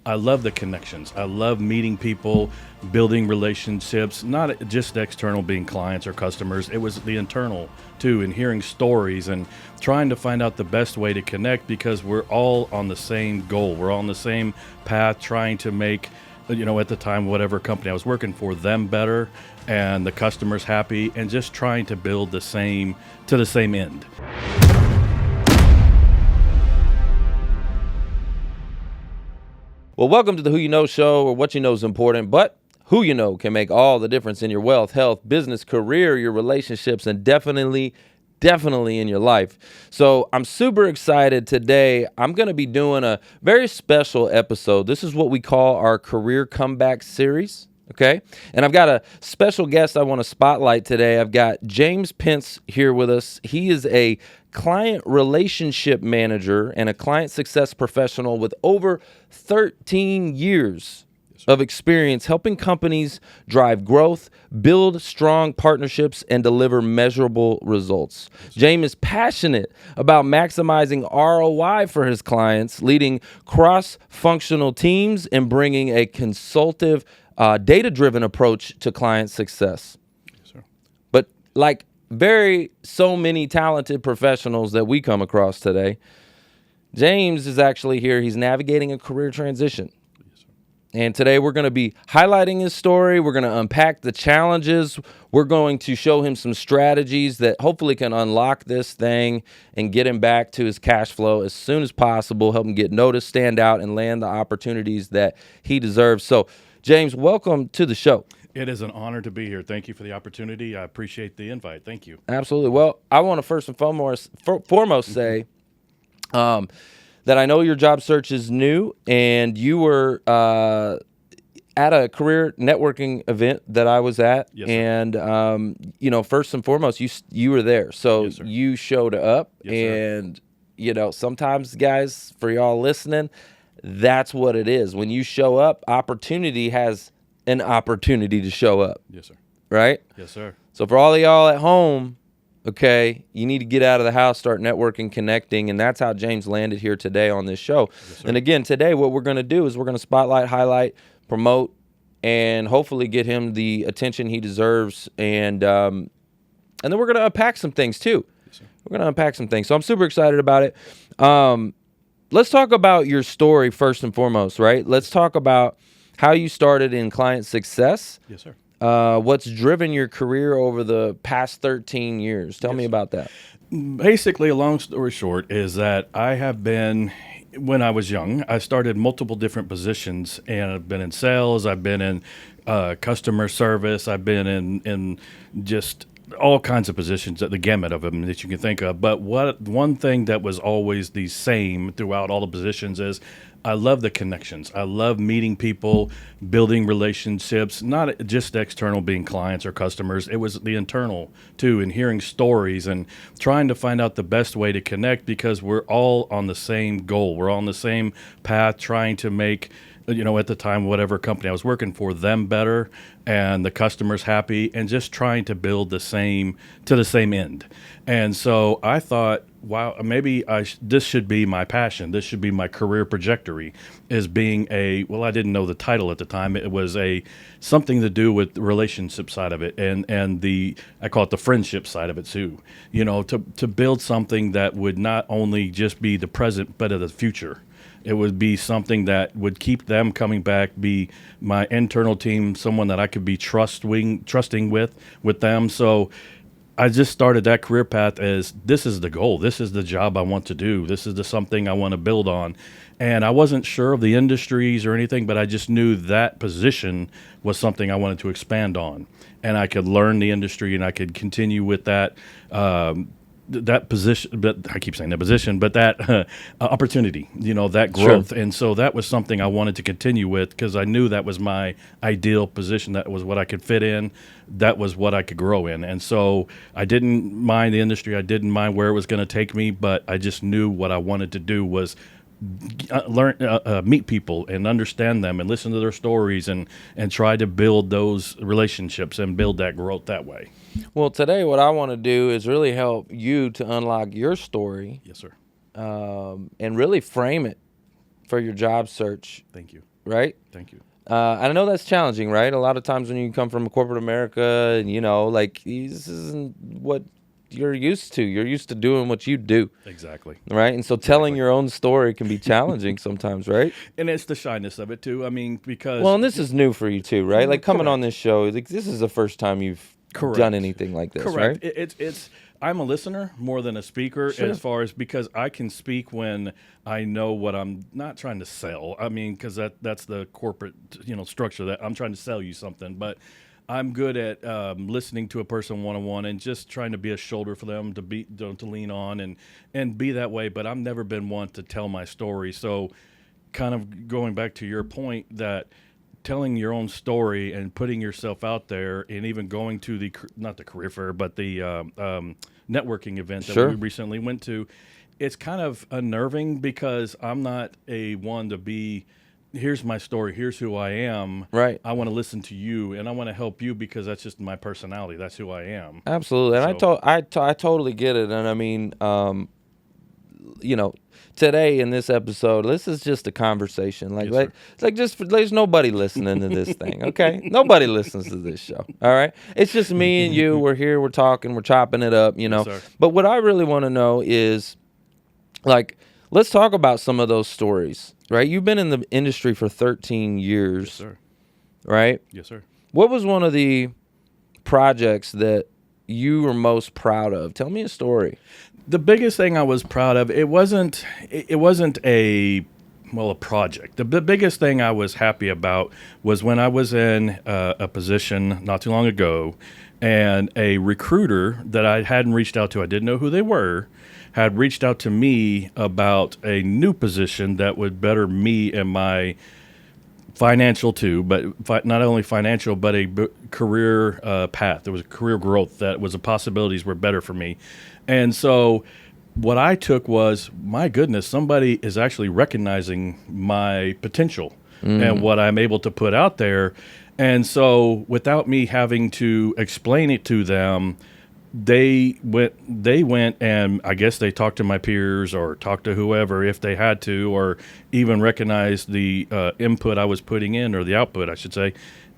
I love the connections. I love meeting people, building relationships, not just external being clients or customers. It was the internal too, and hearing stories and trying to find out the best way to connect because we're all on the same goal. We're all on the same path trying to make, at the time, whatever company I was working for, them better and the customers happy and just trying to build the same end. Well, welcome to the Who You Know Show, where what you know is important, but who you know can make all the difference in your wealth, health, business, career, your relationships, and definitely in your life. So I'm super excited today. I'm going to be doing a very special episode. This is what we call our Career Comeback Series. Okay. And I've got a special guest I want to spotlight today. I've got James Pence here with us. He is a client relationship manager and a client success professional with over 13 years of experience helping companies drive growth, build strong partnerships, and deliver measurable results. James is passionate about maximizing ROI for his clients, leading cross-functional teams, and bringing a consultative, data-driven approach to client success. Yes, sir. But like so many talented professionals that we come across today, James is actually here. He's navigating a career transition. And today we're going to be highlighting his story. We're going to unpack the challenges. We're going to show him some strategies that hopefully can unlock this thing and get him back to his cash flow as soon as possible, help him get noticed, stand out, and land the opportunities that he deserves. So, James, welcome to the show. It is an honor to be here. Thank you for the opportunity. I appreciate the invite. Thank you. Absolutely. Well, I want to first and foremost say that I know your job search is new, and you were at a career networking event that I was at. Yes, sir. And first and foremost, you were there, so Yes, sir. you showed up. Yes, And sometimes, guys, for y'all listening, that's what it is. When you show up, opportunity has an opportunity to show up. Yes, sir. Right? Yes, sir. So for all of y'all at home, okay, you need to get out of the house, start networking, connecting, and that's how James landed here today on this show. Yes, sir. And again, today what we're going to do is we're going to spotlight, highlight, promote, and hopefully get him the attention he deserves. And then we're going to unpack some things too. Yes, sir. We're going to unpack some things. So I'm super excited about it. Let's talk about your story first and foremost, right? Let's talk about how you started in client success. Yes, sir. What's driven your career over the past 13 years? Tell me about that. Basically, a long story short is that I have been, when I was young, I started multiple different positions, and I've been in sales, I've been in customer service, I've been in just all kinds of positions, the gamut of them that you can think of. But one thing that was always the same throughout all the positions is I love the connections. I love meeting people, building relationships, not just external being clients or customers. It was the internal too, and hearing stories and trying to find out the best way to connect because we're all on the same goal. We're all on the same path trying to make, at the time, whatever company I was working for, them better and the customers happy and just trying to build the same end. And so I thought, wow, maybe this should be my passion. This should be my career trajectory, is being I didn't know the title at the time. It was something to do with the relationship side of it and I call it the friendship side of it too. To build something that would not only just be the present, but of the future. It would be something that would keep them coming back, be my internal team, someone that I could be trusting with them. So I just started that career path as this is the goal. This is the job I want to do. This is something I want to build on. And I wasn't sure of the industries or anything, but I just knew that position was something I wanted to expand on. And I could learn the industry and I could continue with that position, but I keep saying that position, but that opportunity, that growth. Sure. And so that was something I wanted to continue with because I knew that was my ideal position. That was what I could fit in. That was what I could grow in. And so I didn't mind the industry. I didn't mind where it was going to take me, but I just knew what I wanted to do was meet people and understand them and listen to their stories and try to build those relationships and build that growth that way. Well, today what I want to do is really help you to unlock your story. Yes, sir. And really frame it for your job search. Thank you. right? Thank you. I know that's challenging, right? A lot of times when you come from corporate America and, like, this isn't what you're used to. You're used to doing what you do. Exactly. Right? And so telling your own story can be challenging sometimes, right? And it's the shyness of it too. I mean, because Well, and this is new for you too, right? Like coming on Correct. this show, like this is the first time you've Correct. done anything like this, Correct. right? It's I'm a listener more than a speaker as far as because I can speak when I know what I'm not trying to sell. I mean, because that's the corporate structure that I'm trying to sell you something, but I'm good at listening to a person one-on-one and just trying to be a shoulder for them to lean on and be that way. But I've never been one to tell my story. So kind of going back to your point that telling your own story and putting yourself out there and even going to not the career fair, but the networking event that we recently went to, it's kind of unnerving because I'm not a one to be, here's my story, here's who I am. Right. I want to listen to you and I want to help you because that's just my personality. That's who I am. Absolutely. And I totally get it. And I mean, today in this episode, this is just a conversation. There's nobody listening to this thing, okay? Nobody listens to this show, all right? It's just me and you. We're here, we're talking, we're chopping it up, Sir. But what I really want to know is, let's talk about some of those stories, right? You've been in the industry for 13 years, Yes, sir. right? Yes, sir. What was one of the projects that you were most proud of? Tell me a story. The biggest thing I was proud of, it wasn't a project. The biggest thing I was happy about was when I was in a position not too long ago, and a recruiter that I hadn't reached out to, I didn't know who they were, had reached out to me about a new position that would better me and my financial too, but not only financial, but a career path. There was a career growth that was the possibilities were better for me. And so what I took was, my goodness, somebody is actually recognizing my potential and what I'm able to put out there. And so without me having to explain it to them, they went and I guess they talked to my peers or talked to whoever if they had to, or even recognized the input I was putting in, or the output, I should say.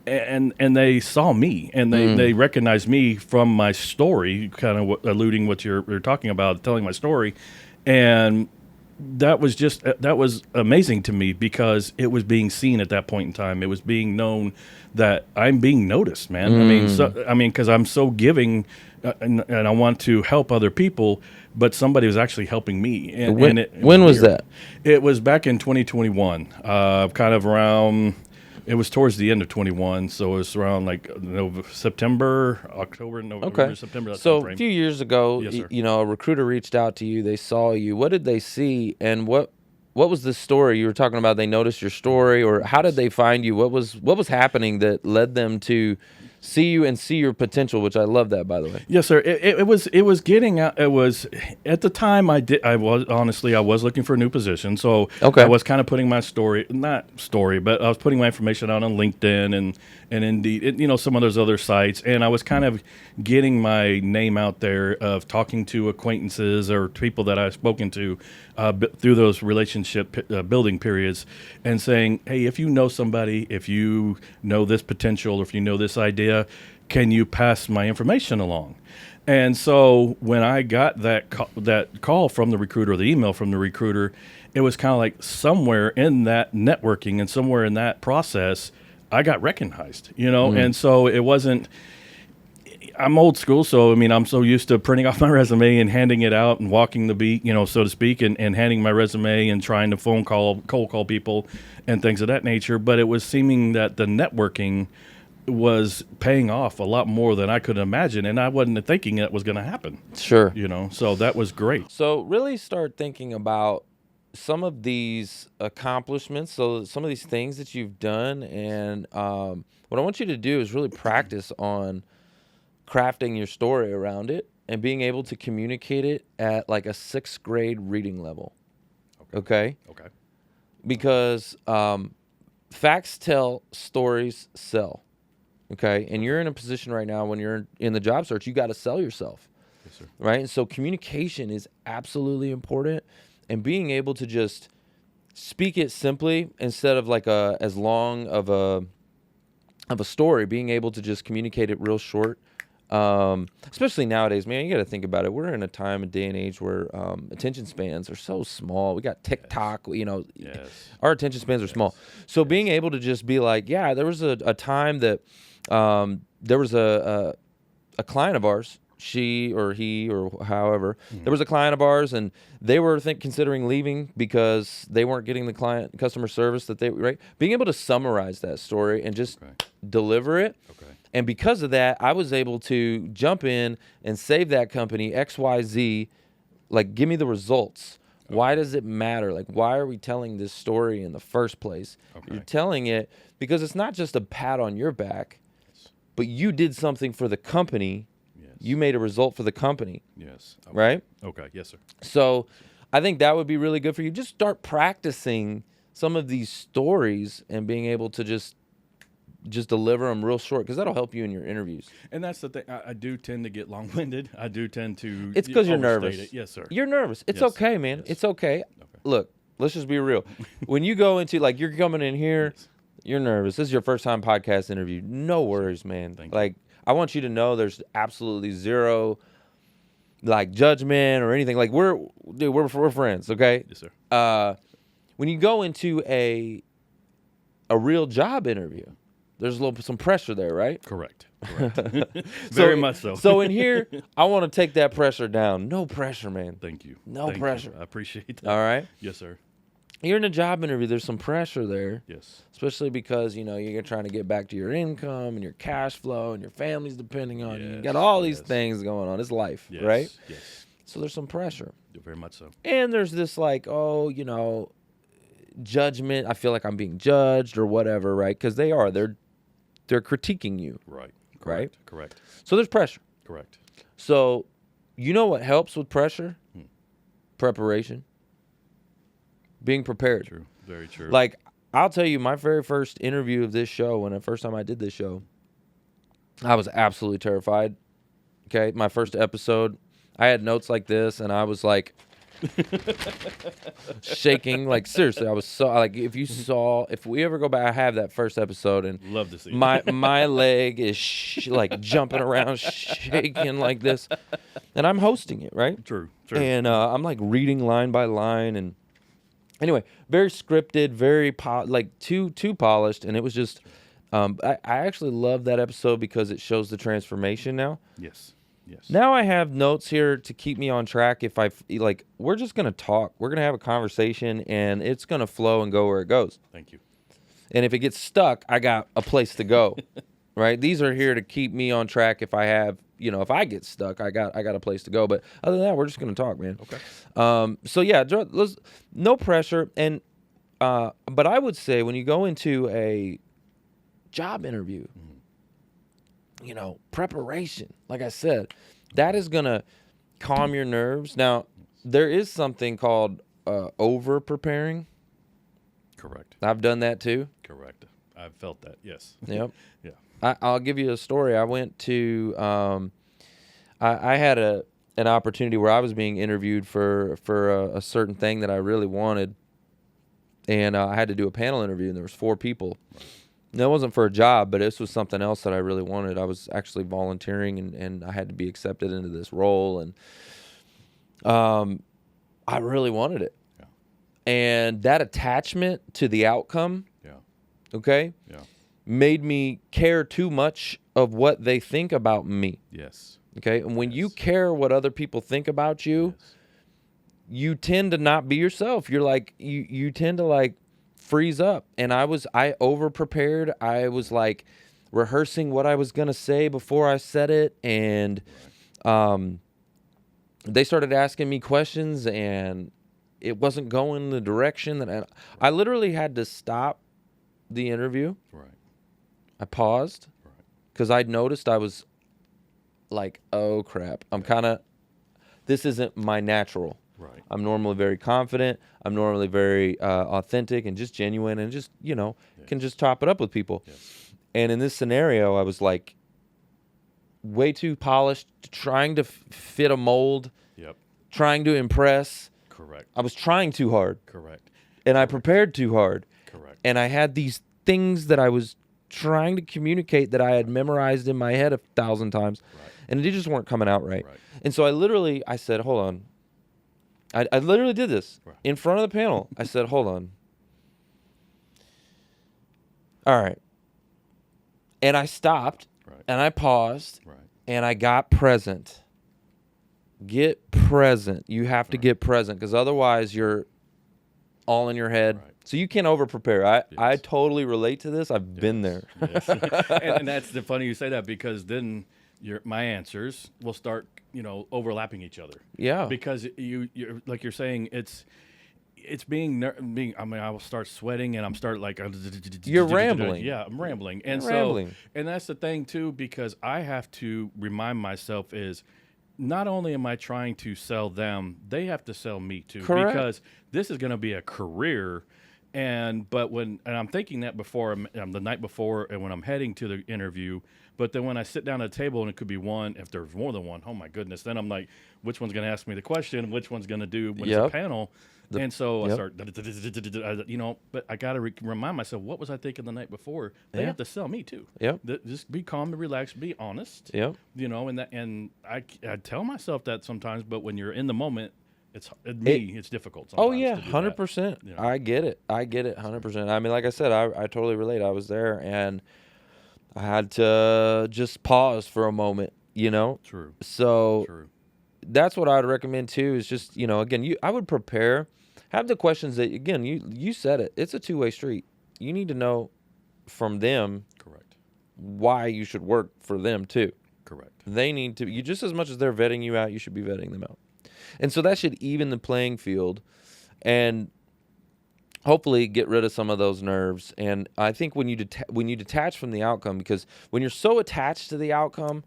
And they saw me, and they recognized me from my story, kind of alluding what you're talking about, telling my story. And that was amazing to me because it was being seen at that point in time. It was being known that I'm being noticed, man. I mean, because I'm so giving, and I want to help other people, but somebody was actually helping me. And, when was that? It was back in 2021, kind of around. It was towards the end of 21, so it was around like September, October, November, September. That So timeframe. a few years ago, Yes, sir. a recruiter reached out to you. They saw you. What did they see, and what was the story you were talking about? They noticed your story, or how did they find you? What was happening that led them to see you and see your potential? Which I love that, by the way. Yes, sir. It was getting out. It was at the time I was looking for a new position. So Okay. I was kind of putting my but I was putting my information out on LinkedIn and Indeed, some of those other sites. And I was kind of getting my name out there of talking to acquaintances or people that I've spoken to through those relationship building periods, and saying, hey, if you know somebody, if you know this potential, or if you know this idea, can you pass my information along? And so when I got that call from the recruiter, or the email from the recruiter, it was kind of like somewhere in that networking and somewhere in that process, I got recognized, And so it wasn't, I'm old school. So, I mean, I'm so used to printing off my resume and handing it out and walking the beat, so to speak, and handing my resume and trying to cold call people and things of that nature. But it was seeming that the networking was paying off a lot more than I could imagine, and I wasn't thinking that was going to happen. Sure. So that was great. So really start thinking about some of these accomplishments, so some of these things that you've done, and what I want you to do is really practice on crafting your story around it and being able to communicate it at like a 6th grade reading level. Okay? Okay. Because facts tell, stories sell. Okay, and you're in a position right now when you're in the job search, you got to sell yourself. Yes, sir. Right? And so communication is absolutely important, and being able to just speak it simply instead of like as long of a story, being able to just communicate it real short. Especially nowadays, man, you got to think about it. We're in a time and day and age where attention spans are so small. We got TikTok, Yes. our attention spans are small. So being able to just be like, yeah, there was a time that there was a client of ours, she or he or however, there was a client of ours, and they were considering leaving because they weren't getting the customer service that they, right? Being able to summarize that story and just deliver it. Okay. And because of that, I was able to jump in and save that company XYZ, like give me the results. Okay. Why does it matter? Like, why are we telling this story in the first place? Okay. You're telling it because it's not just a pat on your back, but you did something for the company. Yes. You made a result for the company. Yes. Okay. Right? Okay. Yes, sir. So I think that would be really good for you. Just start practicing some of these stories and being able to just deliver them real short, because that'll help you in your interviews. And that's the thing. I do tend to get long-winded. I do tend to. It's because you're nervous. It. Yes, sir. You're nervous. It's okay, man. Yes. It's okay. Look, let's just be real. When you go into, like, you're coming in here, you're nervous. This is your first time podcast interview. No worries, man. Thank you. I want you to know there's absolutely zero, like, judgment or anything. Like, we're friends, okay? Yes, sir. When you go into a real job interview, there's some pressure there, right? Correct. Very much so. So in here, I want to take that pressure down. No pressure, man. Thank you. No pressure. I appreciate that. All right? Yes, sir. You're in a job interview. There's some pressure there. Yes. Especially because, you're trying to get back to your income and your cash flow and your family's depending on you. You got all these things going on. It's life, right? Yes. So there's some pressure. Very much so. And there's this judgment. I feel like I'm being judged or whatever, right? Because they're critiquing you. Right. Correct. So there's pressure. Correct. So you know what helps with pressure? Preparation. Being prepared. True. Very true. Like, I'll tell you, my very first interview of this show, when the first time I did this show, I was absolutely terrified. Okay, my first episode, I had notes like this, and I was like shaking. Like, seriously, I was so, like, if we ever go back, I have that first episode, and love to see my leg is like jumping around, shaking like this, and I'm hosting it, right? True. And I'm like reading line by line, and anyway, very scripted, very too polished, and it was just. I actually love that episode because it shows the transformation now. Yes. Now I have notes here to keep me on track. If we're just gonna talk, we're gonna have a conversation, and it's gonna flow and go where it goes. Thank you. And if it gets stuck, I got a place to go. Right? These are here to keep me on track. If I have, if I get stuck, I got a place to go. But other than that, we're just gonna talk, man. Okay. So yeah, no pressure. And but I would say when you go into a job interview, preparation, like I said, that is gonna calm your nerves. Now, there is something called over preparing. Correct. I've done that too. Correct. I've felt that. Yes. Yep. Yeah. I'll give you a story. I went to I had an opportunity where I was being interviewed for a certain thing that I really wanted, and I had to do a panel interview, and there was 4 people. Right. And it wasn't for a job, but this was something else that I really wanted. I was actually volunteering, and I had to be accepted into this role, and I really wanted it. Yeah. And that attachment to the outcome, okay, made me care too much of what they think about me. Yes. Okay, and when you care what other people think about you, you tend to not be yourself. You're like, you tend to like freeze up. And I over prepared. I was like rehearsing what I was gonna say before I said it, and they started asking me questions, and it wasn't going the direction that I literally had to stop the interview. Right. I paused because I'd noticed I was like, oh crap, this isn't my natural. Right. I'm normally very confident. I'm normally very authentic and just genuine, and just, can just chop it up with people. Yes. And in this scenario, I was like way too polished, trying to fit a mold, Yep. trying to impress. Correct. I was trying too hard. Correct. and I prepared too hard. Correct. And I had these things that I was trying to communicate that I had memorized in my head 1,000 times, and they just weren't coming out right. And so I said, hold on. I literally did this in front of the panel. I said, hold on. All right. And I stopped, and I paused, and I got present. Get present. You have to get present, because otherwise you're all in your head. So you can't over-prepare. I totally relate to this. I've been there. Yes. and that's the funny you say that, because then my answers will start, overlapping each other. Yeah. Because you're like you're saying, it's being. I mean, I will start sweating, and I'm start like you're rambling. Yeah, I'm rambling, and and that's the thing too, because I have to remind myself is, not only am I trying to sell them, they have to sell me too. Correct. Because this is going to be a career. But when I'm thinking that before, the night before, and when I'm heading to the interview, but then when I sit down at a table and it could be one, if there's more than one, oh my goodness, then I'm like, which one's going to ask me the question? Which one's going to do when it's a panel? And so I start, but I got to remind myself, what was I thinking the night before? They have to sell me too. Just be calm and relaxed, be honest. And I tell myself that sometimes, but when you're in the moment, it's difficult sometimes. Oh yeah, 100%. I get it 100%. I mean, like I said, I totally relate. I was there, and I had to just pause for a moment, True. So that's what I'd recommend too, is just, again, I would prepare, have the questions that, again, you said it, it's a two-way street. You need to know from them why you should work for them too. Correct. They need to, just as much as they're vetting you out, you should be vetting them out. And so that should even the playing field and hopefully get rid of some of those nerves. And I think when you detach from the outcome, because when you're so attached to the outcome,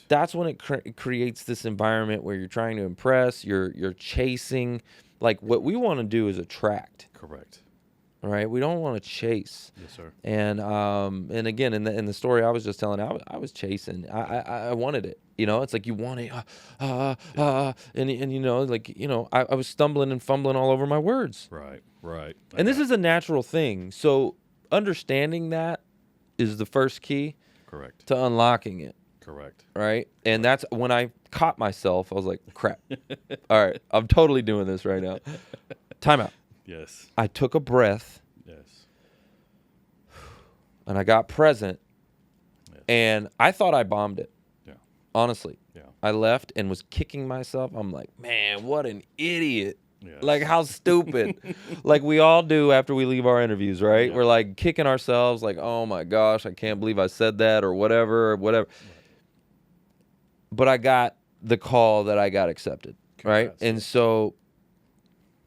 that's when it creates this environment where you're trying to impress, you're chasing. Like, what we want to do is attract. Correct. All right, we don't want to chase. Yes, sir. And again, in the story I was just telling, I was chasing. I wanted it. It's like you want it, and I was stumbling and fumbling all over my words. Right. And this is a natural thing. So understanding that is the first key. Correct. To unlocking it. Correct. Right. And that's when I caught myself. I was like, crap. All right, I'm totally doing this right now. Time out. Yes. I took a breath. Yes. And I got present. Yes. And I thought I bombed it. Yeah. Honestly. Yeah. I left and was kicking myself. I'm like, man, what an idiot. Yes. Like, how stupid. Like we all do after we leave our interviews, right? Yeah. We're like kicking ourselves like, oh my gosh, I can't believe I said that or whatever. Right. But I got the call that I got accepted. Congrats. Right. And so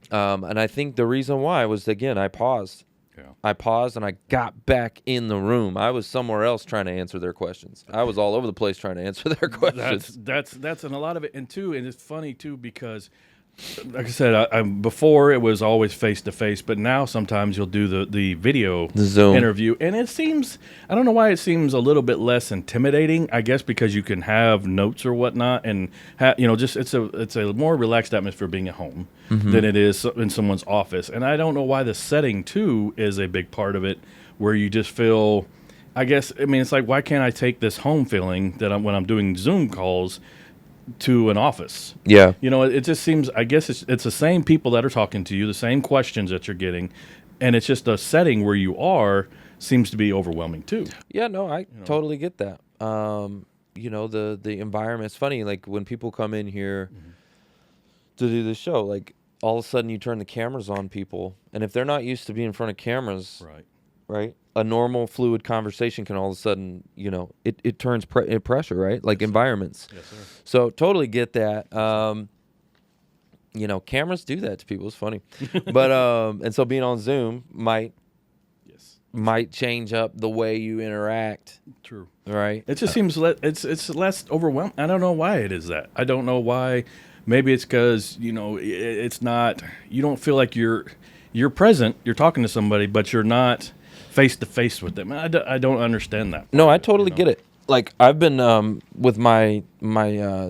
and I think the reason why was, again, I paused. Yeah. I paused and I got back in the room. I was somewhere else trying to answer their questions. I was all over the place trying to answer their questions. That's and a lot of it. And it's funny too, because like I said, before it was always face to face, but now sometimes you'll do the video Zoom interview, and it seems, I don't know why it seems a little bit less intimidating. I guess because you can have notes or whatnot, and just it's a more relaxed atmosphere being at home than it is in someone's office. And I don't know why the setting too is a big part of it, where you just feel, it's like, why can't I take this home feeling that when I'm doing Zoom calls to an office? Yeah. It just seems, I guess it's the same people that are talking to you, the same questions that you're getting, and it's just a setting where you are seems to be overwhelming too. Yeah, no, I totally get that. The environment's funny, like when people come in here to do this show, like all of a sudden you turn the cameras on people, and if they're not used to being in front of cameras, right? A normal fluid conversation can all of a sudden, it turns pressure, right? Like environments. Yes, sir. So totally get that. Cameras do that to people. It's funny. But and so being on Zoom might change up the way you interact. True. Right? It just seems it's less overwhelming. I don't know why it is that. I don't know why. Maybe it's because, it's not, you don't feel like you're present, you're talking to somebody, but you're not face to face with them. I don't understand that. No, I totally get it. Like, I've been with my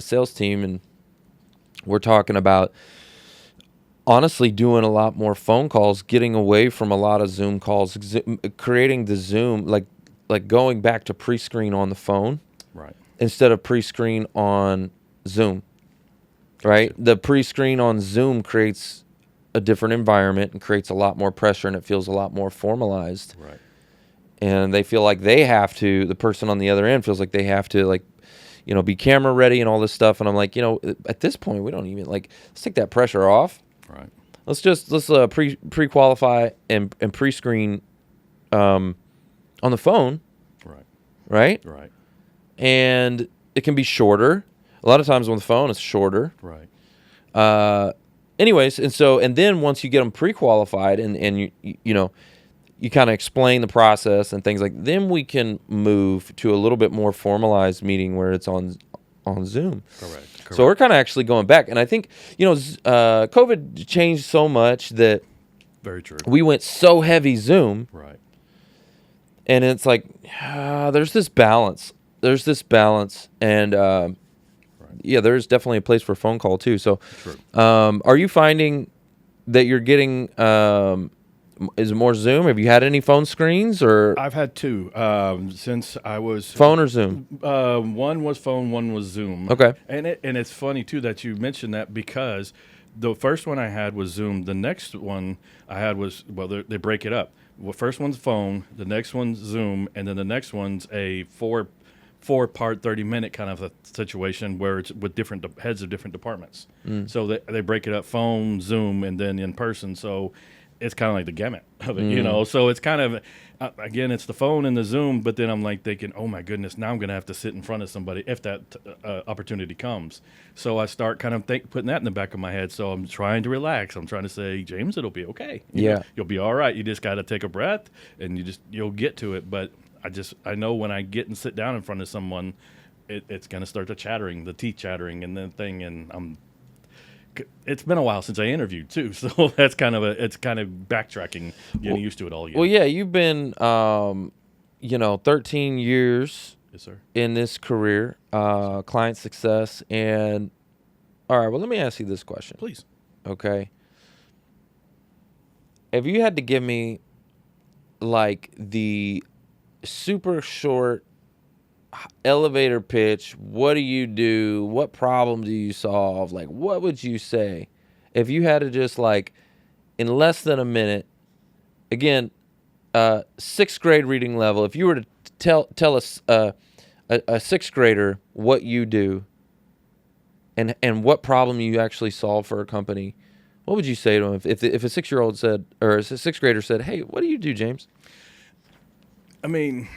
sales team, and we're talking about honestly doing a lot more phone calls, getting away from a lot of Zoom calls, creating the Zoom, like going back to pre-screen on the phone Right. instead of pre-screen on Zoom, right? Gotcha. The pre-screen on Zoom creates a different environment and creates a lot more pressure, and it feels a lot more formalized. Right. And they feel like they have to, the person on the other end feels like they have to, like, be camera ready and all this stuff. And I'm like, at this point, we don't even, like, let's take that pressure off. Right. Let's pre-qualify and pre-screen on the phone, Right. right? Right. And it can be shorter. A lot of times on the phone, it's shorter. Right. Anyways, and then once you get them pre-qualified and you kind of explain the process and things, like, then we can move to a little bit more formalized meeting where it's on Zoom. Correct. So we're kind of actually going back, and I think COVID changed so much that Very true. we went so heavy Zoom, Right. and it's like there's this balance. And yeah, there's definitely a place for phone call too. So, True. Are you finding that you're getting is it more Zoom? Have you had any phone screens, or I've had two since I was phone or Zoom? One was phone, one was Zoom. Okay. And it's funny too that you mentioned that, because the first one I had was Zoom. The next one I had was, well, they break it up. Well, first one's phone, the next one's Zoom, and then the next one's a four-part 30-minute kind of a situation where it's with different heads of different departments. So they break it up: phone, Zoom, and then in person. So it's kind of like the gamut of it, So it's kind of, again, it's the phone and the Zoom, but then I'm like thinking, oh my goodness, now I'm going to have to sit in front of somebody if that opportunity comes. So I start kind of putting that in the back of my head. So I'm trying to relax. I'm trying to say, James, it'll be okay. You'll be all right. You just got to take a breath, and you'll get to it. But I know when I get and sit down in front of someone, it's going to start the teeth chattering and the thing, and it's been a while since I interviewed too, so it's kind of backtracking, getting used to it all again. Well, yeah, you've been 13 years Yes, sir. in this career, client success, and all right. Well, let me ask you this question. Please. Okay. Have you had to give me, like, the super short elevator pitch? What do you do? What problem do you solve? Like, what would you say if you had to just, like, in less than a minute, again, sixth grade reading level, if you were to tell us a sixth grader what you do and what problem you actually solve for a company, what would you say to him if a 6-year-old said, or a sixth grader said, "Hey, what do you do, James?" I mean,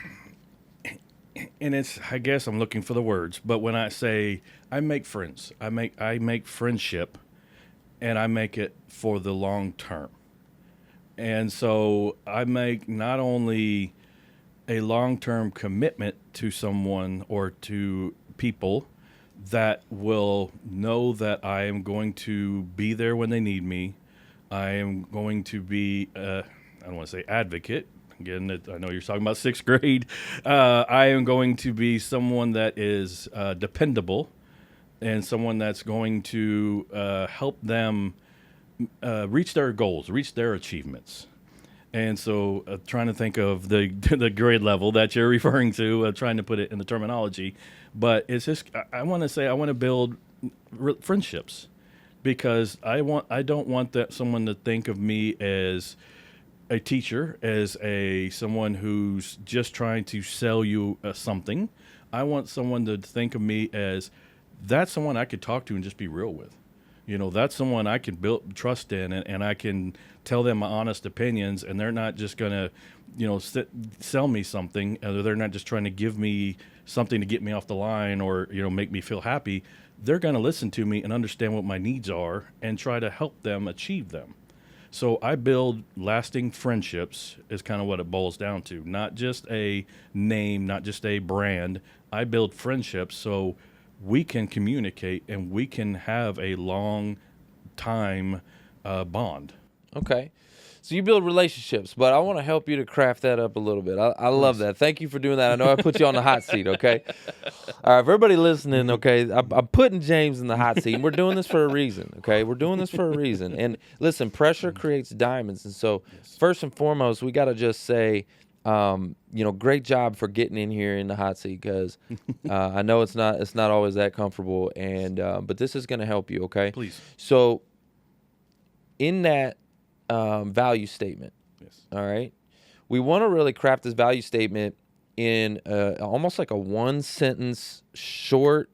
and I guess I'm looking for the words, but when I say I make friends, I make friendship, and I make it for the long term. And so I make not only a long-term commitment to someone or to people that will know that I am going to be there when they need me. I am going to be, I don't want to say advocate. Again, I know you're talking about sixth grade. I am going to be someone that is dependable, and someone that's going to help them reach their goals, reach their achievements. And so trying to think of the grade level that you're referring to, trying to put it in the terminology. But it's just, I want to build friendships, because I don't want that someone to think of me as a teacher, as someone who's just trying to sell you something. I want someone to think of me as that's someone I could talk to and just be real with. That's someone I can build trust in, and I can tell them my honest opinions, and they're not just going to, sell me something. They're not just trying to give me something to get me off the line or, make me feel happy. They're going to listen to me and understand what my needs are and try to help them achieve them. So I build lasting friendships is kind of what it boils down to. Not just a name, not just a brand. I build friendships so we can communicate and we can have a long time bond. Okay. So you build relationships, but I want to help you to craft that up a little bit. I love that. Thank you for doing that. I know I put you on the hot seat, okay? All right, for everybody listening, okay, I'm putting James in the hot seat, and we're doing this for a reason, okay? We're doing this for a reason. And listen, pressure creates diamonds. And so first and foremost, we got to just say, great job for getting in here in the hot seat, because I know it's not always that comfortable, and but this is going to help you, okay? Please. So in that value statement, Yes. all right, we want to really craft this value statement in almost like a one sentence, short,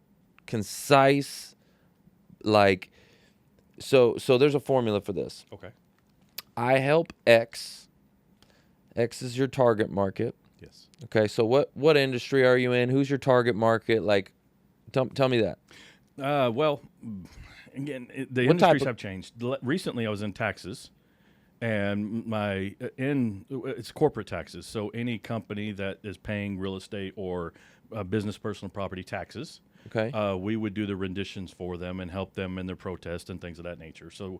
concise, like, so there's a formula for this. Okay. I help X. X is your target market. Yes. Okay, so what industry are you in? Who's your target market? Like, tell me that. Well, again, the What industries type of- have changed. Recently, I was in taxes, and it's corporate taxes. So any company that is paying real estate or business personal property taxes, Okay. we would do the renditions for them and help them in their protest and things of that nature. So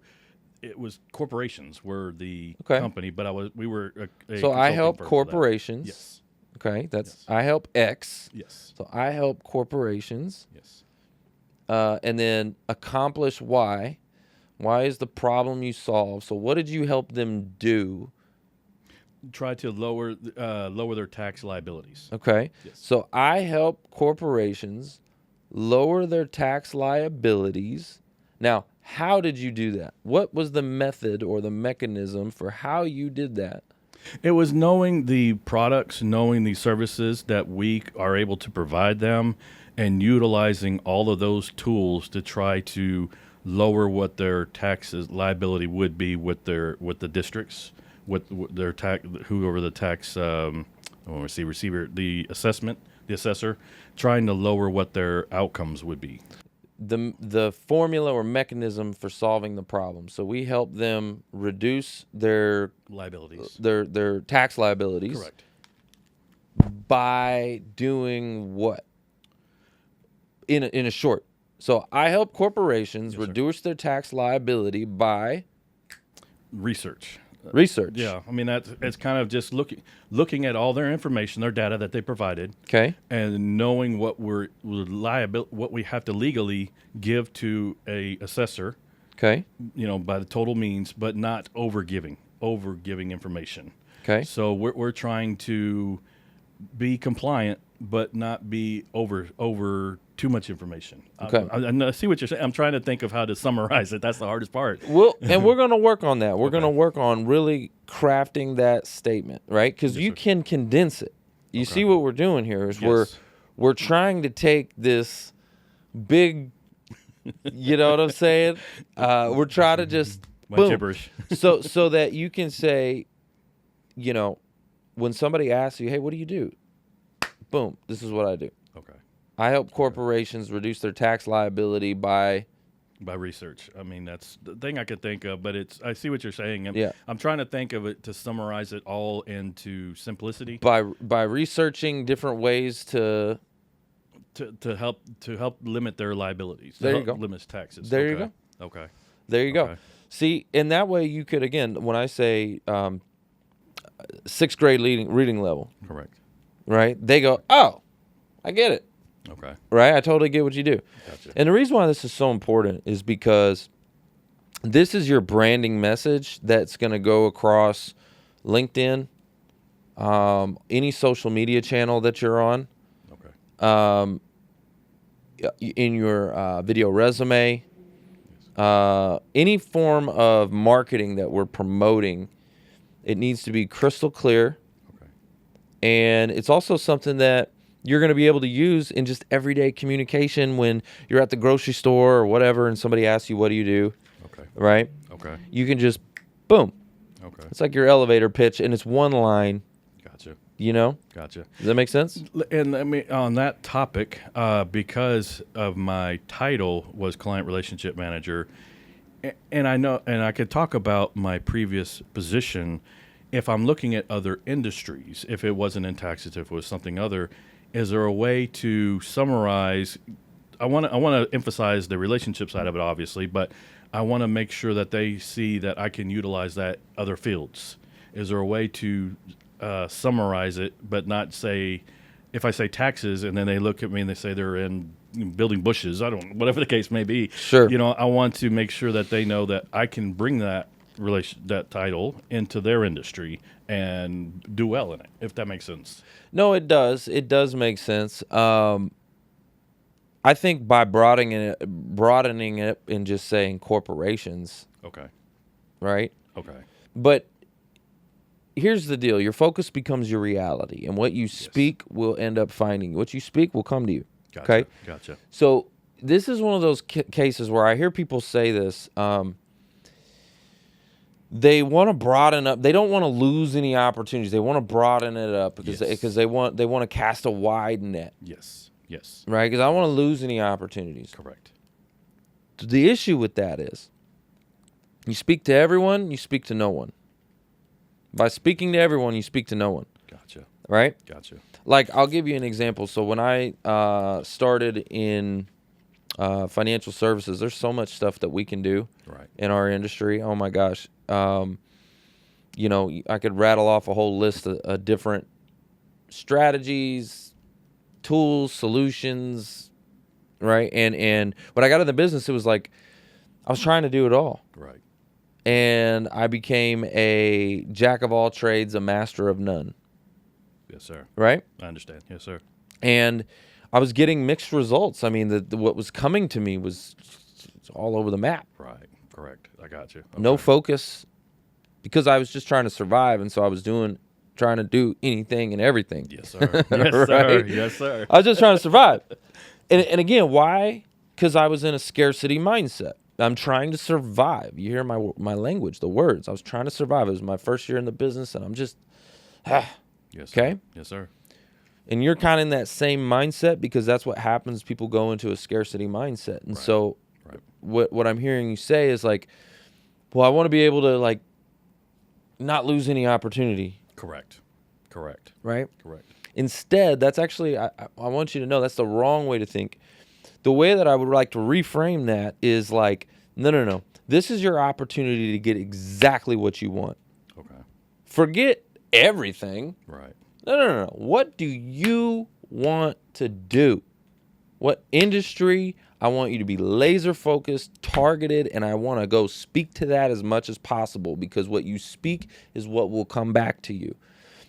it was corporations were the Okay. company, but we were a So I consulting help firm for that. corporations. Yes. Okay, that's Yes. I help X. Yes. So I help corporations, Yes. and then accomplish Y. Y is the problem you solve. So what did you help them do? Try to lower their tax liabilities. Okay. Yes. So I help corporations lower their tax liabilities. Now, how did you do that? What was the method or the mechanism for how you did that? It was knowing the products, knowing the services that we are able to provide them, and utilizing all of those tools to try to lower what their taxes liability would be with the districts, with their tax, whoever the tax, receiver, the assessor, trying to lower what their outcomes would be. The formula or mechanism for solving the problem. So we help them reduce their Liabilities. their tax liabilities. Correct. By doing what? In a short. So I help corporations Yes, sir. reduce their tax liability by Research. research. Yeah, I mean it's kind of just looking at all their information, their data that they provided, Okay. and knowing what what we have to legally give to a assessor, Okay. by the total means, but not overgiving information. Okay. So we're trying to be compliant, but not be over too much information. Okay. I see what you're saying. I'm trying to think of how to summarize it. That's the hardest part. And we're going to work on that. We're Okay. going to work on really crafting that statement, right? Because you sir. can condense it. You Okay. see what we're doing here is Yes. we're trying to take this big, you know what I'm saying? We're trying to just My boom. gibberish. so that you can say, when somebody asks you, hey, what do you do? Boom, this is what I do. Okay. I help corporations reduce their tax liability by research. I mean, that's the thing I could think of, but I see what you're saying. Yeah. I'm trying to think of it to summarize it all into simplicity by researching different ways to to help limit their liabilities. There to you help go. limit taxes. There you Okay. go. Okay. There you go. Okay. See, in that way you could, again, when I say sixth grade reading level, Correct. right? They go, oh, I get it. Okay. Right? I totally get what you do. Gotcha. And the reason why this is so important is because this is your branding message that's going to go across LinkedIn, any social media channel that you're on, Okay. in your video resume, any form of marketing that we're promoting. It needs to be crystal clear. Okay. And it's also something that you're going to be able to use in just everyday communication when you're at the grocery store or whatever and somebody asks you, what do you do? Okay. Right? Okay. You can just, boom. Okay. It's like your elevator pitch, and it's one line, Gotcha. Does Gotcha. that make sense? And I mean, on that topic, because of my title was client relationship manager, and I know, and I could talk about my previous position. If I'm looking at other industries, if it wasn't in taxes, if it was something other, is there a way to summarize? I want to emphasize the relationship side of it, obviously, but I want to make sure that they see that I can utilize that other fields. Is there a way to summarize it, but not say, if I say taxes and then they look at me and they say they're in building bushes, I don't, whatever the case may be. Sure. I want to make sure that they know that I can bring that that title into their industry and do well in it, if that makes sense. No, it does. It does make sense. I think by broadening it and just saying corporations, Okay. right? Okay. But here's the deal. Your focus becomes your reality, and what you speak will end up finding you. What you speak will come to you. Gotcha. Okay? Gotcha. So this is one of those cases where I hear people say this. They want to broaden up. They don't want to lose any opportunities. They want to broaden it up because they want to cast a wide net. Yes. Yes. Right? Because I don't want to lose any opportunities. Correct. The issue with that is you speak to everyone, you speak to no one. By speaking to everyone, you speak to no one. Gotcha. Right? Gotcha. Like, I'll give you an example. So when I started in financial services, there's so much stuff that we can do in our industry. Oh, my gosh. I could rattle off a whole list of different strategies, tools, solutions, right? And when I got in the business, it was like I was trying to do it all. Right. And I became a jack of all trades, a master of none. Yes, sir. Right? I understand. Yes, sir. And I was getting mixed results. I mean, what was coming to me was all over the map. Right. Correct. I got you. Okay. No focus, because I was just trying to survive, and so I was trying to do anything and everything. Yes, sir. Yes, sir. Right? Yes, sir. I was just trying to survive. And again, why? Because I was in a scarcity mindset. I'm trying to survive. You hear my language, the words. I was trying to survive. It was my first year in the business, and I'm just, Yes, sir. okay? Yes, sir. And you're kind of in that same mindset, because that's what happens. People go into a scarcity mindset. And so what I'm hearing you say is like, well, I want to be able to like not lose any opportunity. Correct. Correct. Right? Correct. Instead, that's actually, I want you to know that's the wrong way to think. The way that I would like to reframe that is like, no. This is your opportunity to get exactly what you want. Okay. Forget everything. Right. No. What do you want to do? What industry? I want you to be laser focused, targeted, and I want to go speak to that as much as possible, because what you speak is what will come back to you.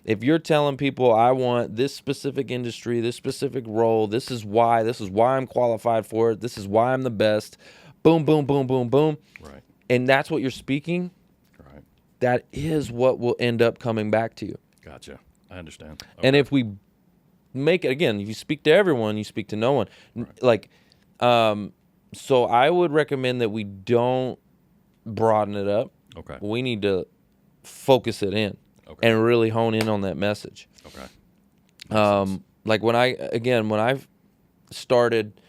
If you're telling people, I want this specific industry, this specific role, this is why I'm qualified for it, this is why I'm the best, boom, boom, boom, boom, boom. Right. And that's what you're speaking. Right. That is what will end up coming back to you. Gotcha. I understand. Okay. And if we make it, again, if you speak to everyone, you speak to no one. Right. Like, so I would recommend that we don't broaden it up. Okay. We need to focus it in. Okay. And really hone in on that message. Okay. Like when I started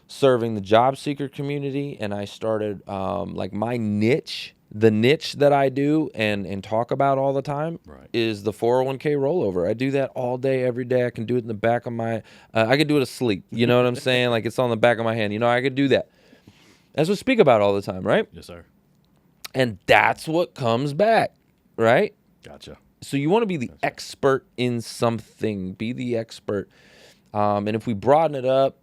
serving the job seeker community, and I started like my niche, the niche that I do and talk about all the time is the 401k rollover. I do that all day, every day. I can do it in the back of my, I can do it asleep. You know what I'm saying? Like it's on the back of my hand. I could do that. That's what I speak about all the time, right? Yes, sir. And that's what comes back, right? Gotcha. So you want to be the expert in something. Be the expert. And if we broaden it up,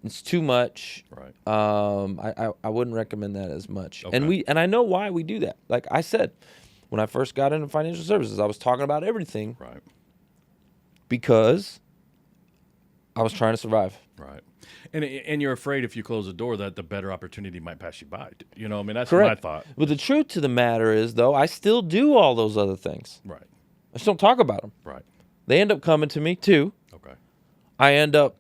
it's too much. Right. I wouldn't recommend that as much. Okay. And I know why we do that. Like I said, when I first got into financial services, I was talking about everything. Right. Because I was trying to survive. Right. And you're afraid if you close the door that the better opportunity might pass you by. That's Correct. my thought. But the truth to the matter is, though, I still do all those other things. Right. I just don't talk about them. Right. They end up coming to me too. Okay. I end up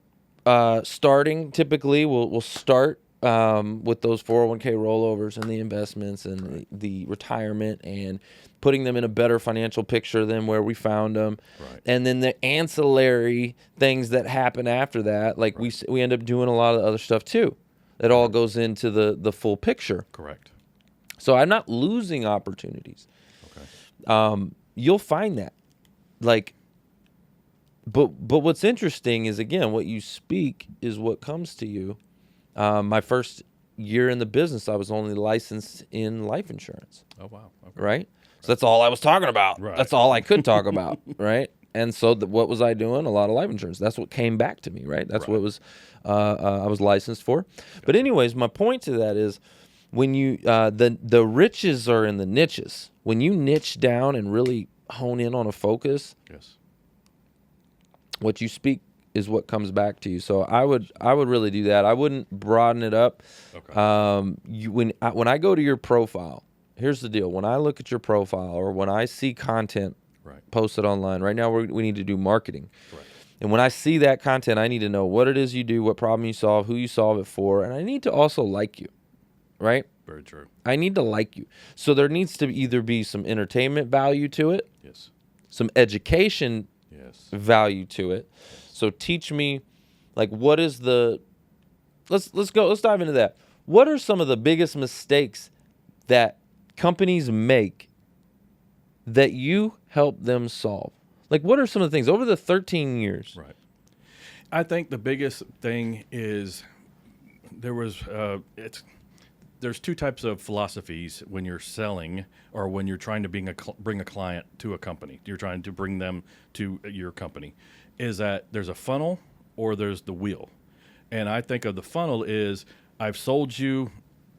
starting. Typically, we'll start with those 401k rollovers and the investments and the retirement and putting them in a better financial picture than where we found them. Right. And then the ancillary things that happen after that, like we end up doing a lot of other stuff too. It all goes into the full picture. Correct. So I'm not losing opportunities. Okay. You'll find that. Like, but what's interesting is, again, what you speak is what comes to you. My first year in the business, I was only licensed in life insurance. Oh, wow. Okay. Right? So that's all I was talking about. Right. That's all I could talk about. Right? And so what was I doing? A lot of life insurance. That's what came back to me. Right? That's what was I was licensed for. But anyways, my point to that is when you the riches are in the niches. When you niche down and really hone in on a focus, Yes. what you speak is what comes back to you. So I would really do that. I wouldn't broaden it up. Okay. When I go to your profile, here's the deal. When I look at your profile or when I see content posted online, right now we need to do marketing. Right. And when I see that content, I need to know what it is you do, what problem you solve, who you solve it for, and I need to also like you, right? Very true. I need to like you. So there needs to either be some entertainment value to it, Yes. some education value to it. So teach me, like, what is the, let's dive into that. What are some of the biggest mistakes that companies make that you help them solve? Like, what are some of the things over the 13 years? Right. I think the biggest thing is there's two types of philosophies when you're selling or when you're trying to bring a client to a company. You're trying to bring them to your company. Is that there's a funnel or there's the wheel. And I think of the funnel is I've sold you,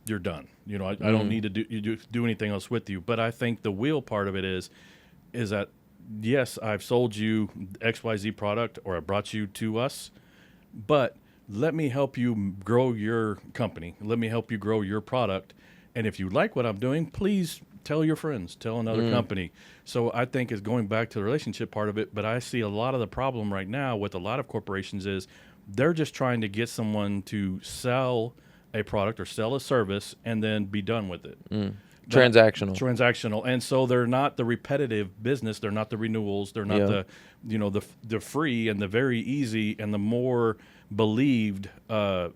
you're done. You know, I don't need to do anything else with you. But I think the wheel part of it is that, yes, I've sold you XYZ product or I brought you to us, but let me help you grow your company. Let me help you grow your product. And if you like what I'm doing, please tell your friends, tell another company. So I think it's going back to the relationship part of it. But I see a lot of the problem right now with a lot of corporations is they're just trying to get someone to sell a product or sell a service and then be done with it. Transactional. And so they're not the repetitive business. They're not the renewals. They're not the free and the very easy and the more believed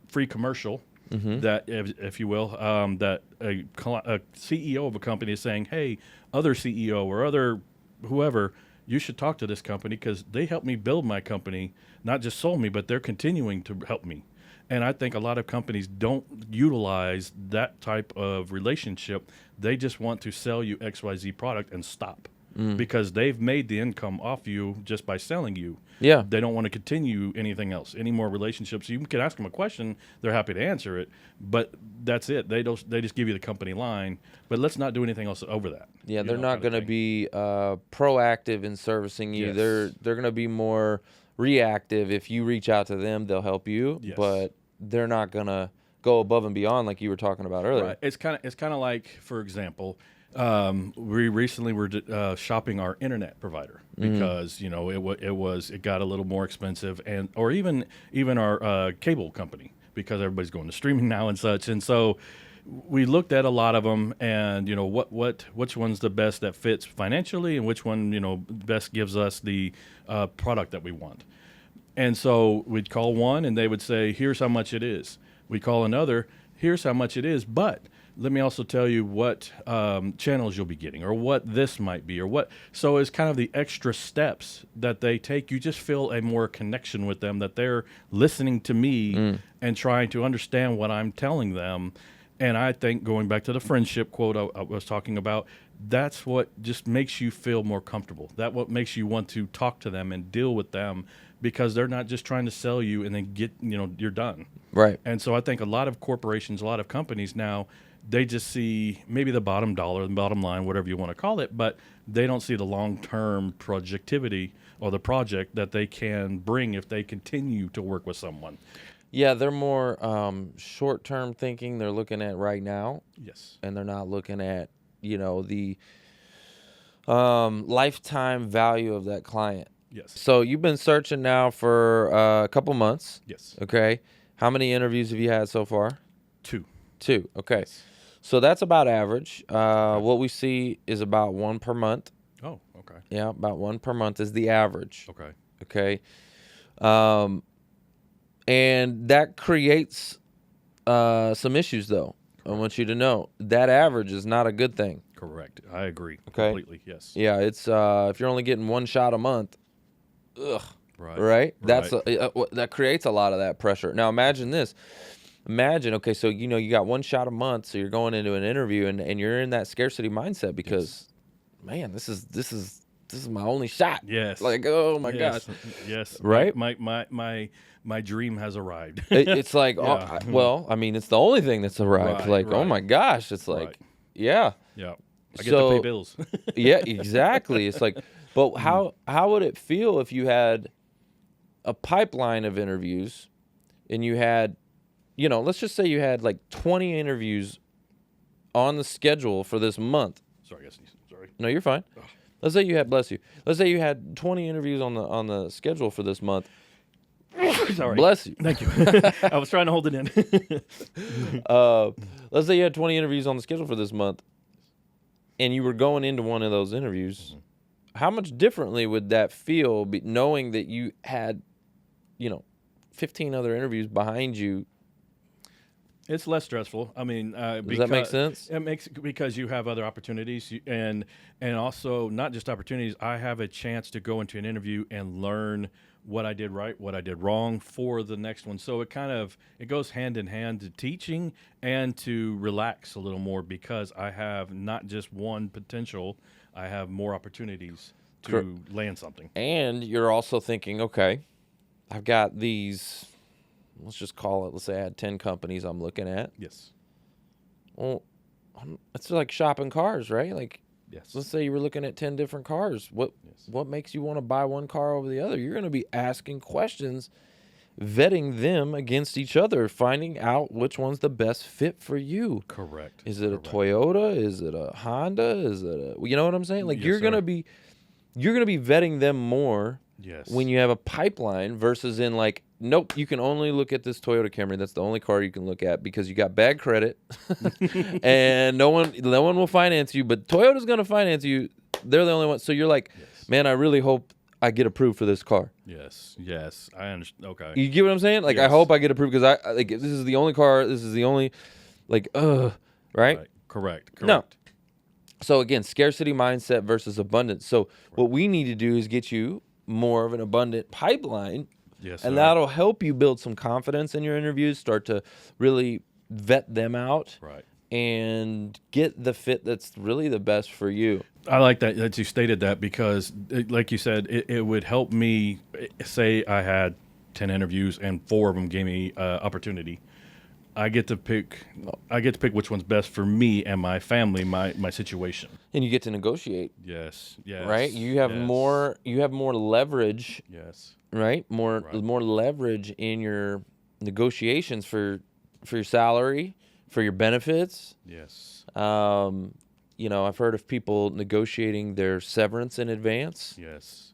free commercial that, if you will, that a CEO of a company is saying, hey, other CEO or other whoever, you should talk to this company because they helped me build my company, not just sold me, but they're continuing to help me. And I think a lot of companies don't utilize that type of relationship. They just want to sell you XYZ product and stop because they've made the income off you just by selling you. Yeah. They don't want to continue anything else, any more relationships. You can ask them a question. They're happy to answer it, but that's it. They just give you the company line, but let's not do anything else over that. Yeah, they're not going to be proactive in servicing you. Yes. They're going to be more reactive. If you reach out to them, they'll help you, but they're not going to go above and beyond like you were talking about earlier. Right. It's kind of like, for example, we recently were shopping our internet provider because it got a little more expensive, or even our cable company because everybody's going to streaming now and such. And so we looked at a lot of them, and which one's the best that fits financially, and which one best gives us the product that we want. And so we'd call one, and they would say, "Here's how much it is." We call another, "Here's how much it is, but let me also tell you what channels you'll be getting, or what this might be, or what." So it's kind of the extra steps that they take. You just feel a more connection with them, that they're listening to me and trying to understand what I'm telling them. And I think, going back to the friendship quote I was talking about, that's what just makes you feel more comfortable. That's what makes you want to talk to them and deal with them, because they're not just trying to sell you and then you're done. Right. And so I think a lot of corporations, a lot of companies now, they just see maybe the bottom dollar, the bottom line, whatever you want to call it, but they don't see the long-term projectivity or the project that they can bring if they continue to work with someone. Yeah, they're more short-term thinking. They're looking at right now. Yes. And they're not looking at, the lifetime value of that client. Yes. So you've been searching now for a couple months. Yes. Okay. How many interviews have you had so far? Two. Okay. Yes. So that's about average. What we see is about one per month. Oh, okay. Yeah, about one per month is the average. Okay. And that creates some issues, though. I want you to know that average is not a good thing. Correct. I agree. Okay. Completely. Yes. Yeah, it's if you're only getting one shot a month, right? That's that creates a lot of that pressure. Now imagine this: imagine, okay, so you got one shot a month, so you're going into an interview and you're in that scarcity mindset because, man, this is my only shot. Yes. Like, oh my Yes. gosh, Yes. right? My dream has arrived. It's like, Yeah. well, I mean, it's the only thing that's arrived. Right, Like, oh right. my gosh, it's like, Right. yeah. Yeah. I get to pay bills. Yeah, exactly. It's like, but how would it feel if you had a pipeline of interviews and you had, let's just say you had like 20 interviews on the schedule for this month. Sorry, sorry. No, you're fine. Let's say you had, bless you. Let's say you had 20 interviews on the schedule for this month. Sorry. Bless you. Thank you. I was trying to hold it in. Let's say you had 20 interviews on the schedule for this month and you were going into one of those interviews. How much differently would that feel knowing that you had, 15 other interviews behind you? It's less stressful. I mean, Does that make sense? It makes, because you have other opportunities and also not just opportunities. I have a chance to go into an interview and learn what I did right, what I did wrong for the next one. So it goes hand in hand to teaching and to relax a little more because I have not just one potential. I have more opportunities to land something. And you're also thinking, okay, I've got these, let's just call it, let's say I had 10 companies I'm looking at. Yes. Well, it's like shopping cars, right? Like, yes. Let's say you were looking at 10 different cars. What makes you want to buy one car over the other? You're going to be asking questions, vetting them against each other, finding out which one's the best fit for you. Correct. Is it a Toyota? Is it a Honda? Is it you know what I'm saying? Like, yes, you're going to be vetting them more. Yes. When you have a pipeline versus in like, nope, you can only look at this Toyota Camry. That's the only car you can look at because you got bad credit and no one will finance you, but Toyota's going to finance you. They're the only one. So you're like, man, I really hope I get approved for this car. Yes. Yes. I understand. Okay. You get what I'm saying? Like, yes. I hope I get approved because I like, this is the only car. This is the only, like, right? Correct. No. So again, scarcity mindset versus abundance. So what we need to do is get you more of an abundant pipeline. Yes, and that'll help you build some confidence in your interviews, start to really vet them out, right, and get the fit that's really the best for you. I like that you stated that because, like you said, it would help me. Say I had 10 interviews and 4 of them gave me opportunity. I get to pick which one's best for me and my family, my situation. And you get to negotiate. Yes. Yes. Right? You have more leverage. Yes. Right? More leverage in your negotiations for your salary, for your benefits. Yes. I've heard of people negotiating their severance in advance. Yes.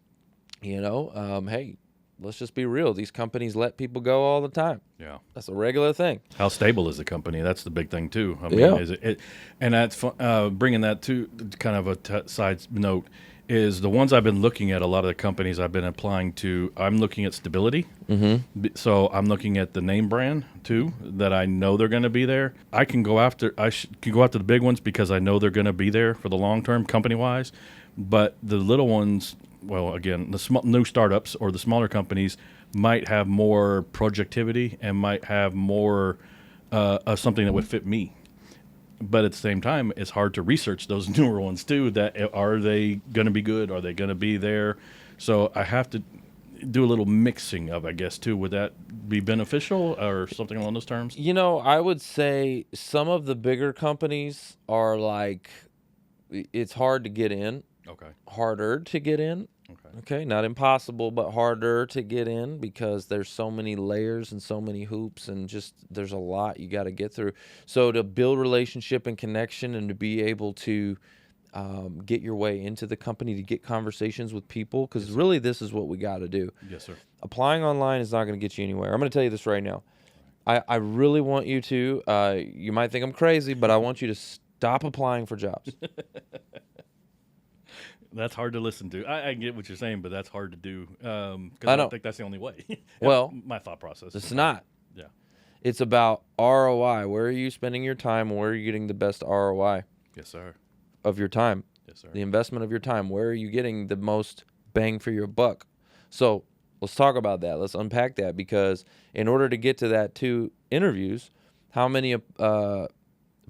Hey, let's just be real. These companies let people go all the time. Yeah. That's a regular thing. How stable is the company? That's the big thing too. I mean, is it and that's bringing that to kind of a side note is the ones I've been looking at, a lot of the companies I've been applying to, I'm looking at stability. Mm-hmm. So I'm looking at the name brand too, that I know they're going to be there. I can go after the big ones because I know they're going to be there for the long term company wise. But the little ones, well, again, the new startups or the smaller companies might have more projectivity and might have more of something that would fit me. But at the same time, it's hard to research those newer ones too. That are they going to be good? Are they going to be there? So I have to do a little mixing of, I guess, too. Would that be beneficial or something along those terms? I would say some of the bigger companies are like, it's hard to get in. Okay. Harder to get in. Okay, not impossible, but harder to get in because there's so many layers and so many hoops and just there's a lot you got to get through. So to build relationship and connection and to be able to get your way into the company, to get conversations with people, because really this is what we got to do. Yes, sir. Applying online is not going to get you anywhere. I'm going to tell you this right now. I really want you to, you might think I'm crazy, but I want you to stop applying for jobs. That's hard to listen to. I get what you're saying, but that's hard to do because I I don't think that's the only way. Well, my thought process. It's not. Yeah. It's about ROI. Where are you spending your time? Where are you getting the best ROI? Yes, sir. Of your time. Yes, sir. The investment of your time. Where are you getting the most bang for your buck? So let's talk about that. Let's unpack that because in order to get to that 2 interviews, how many,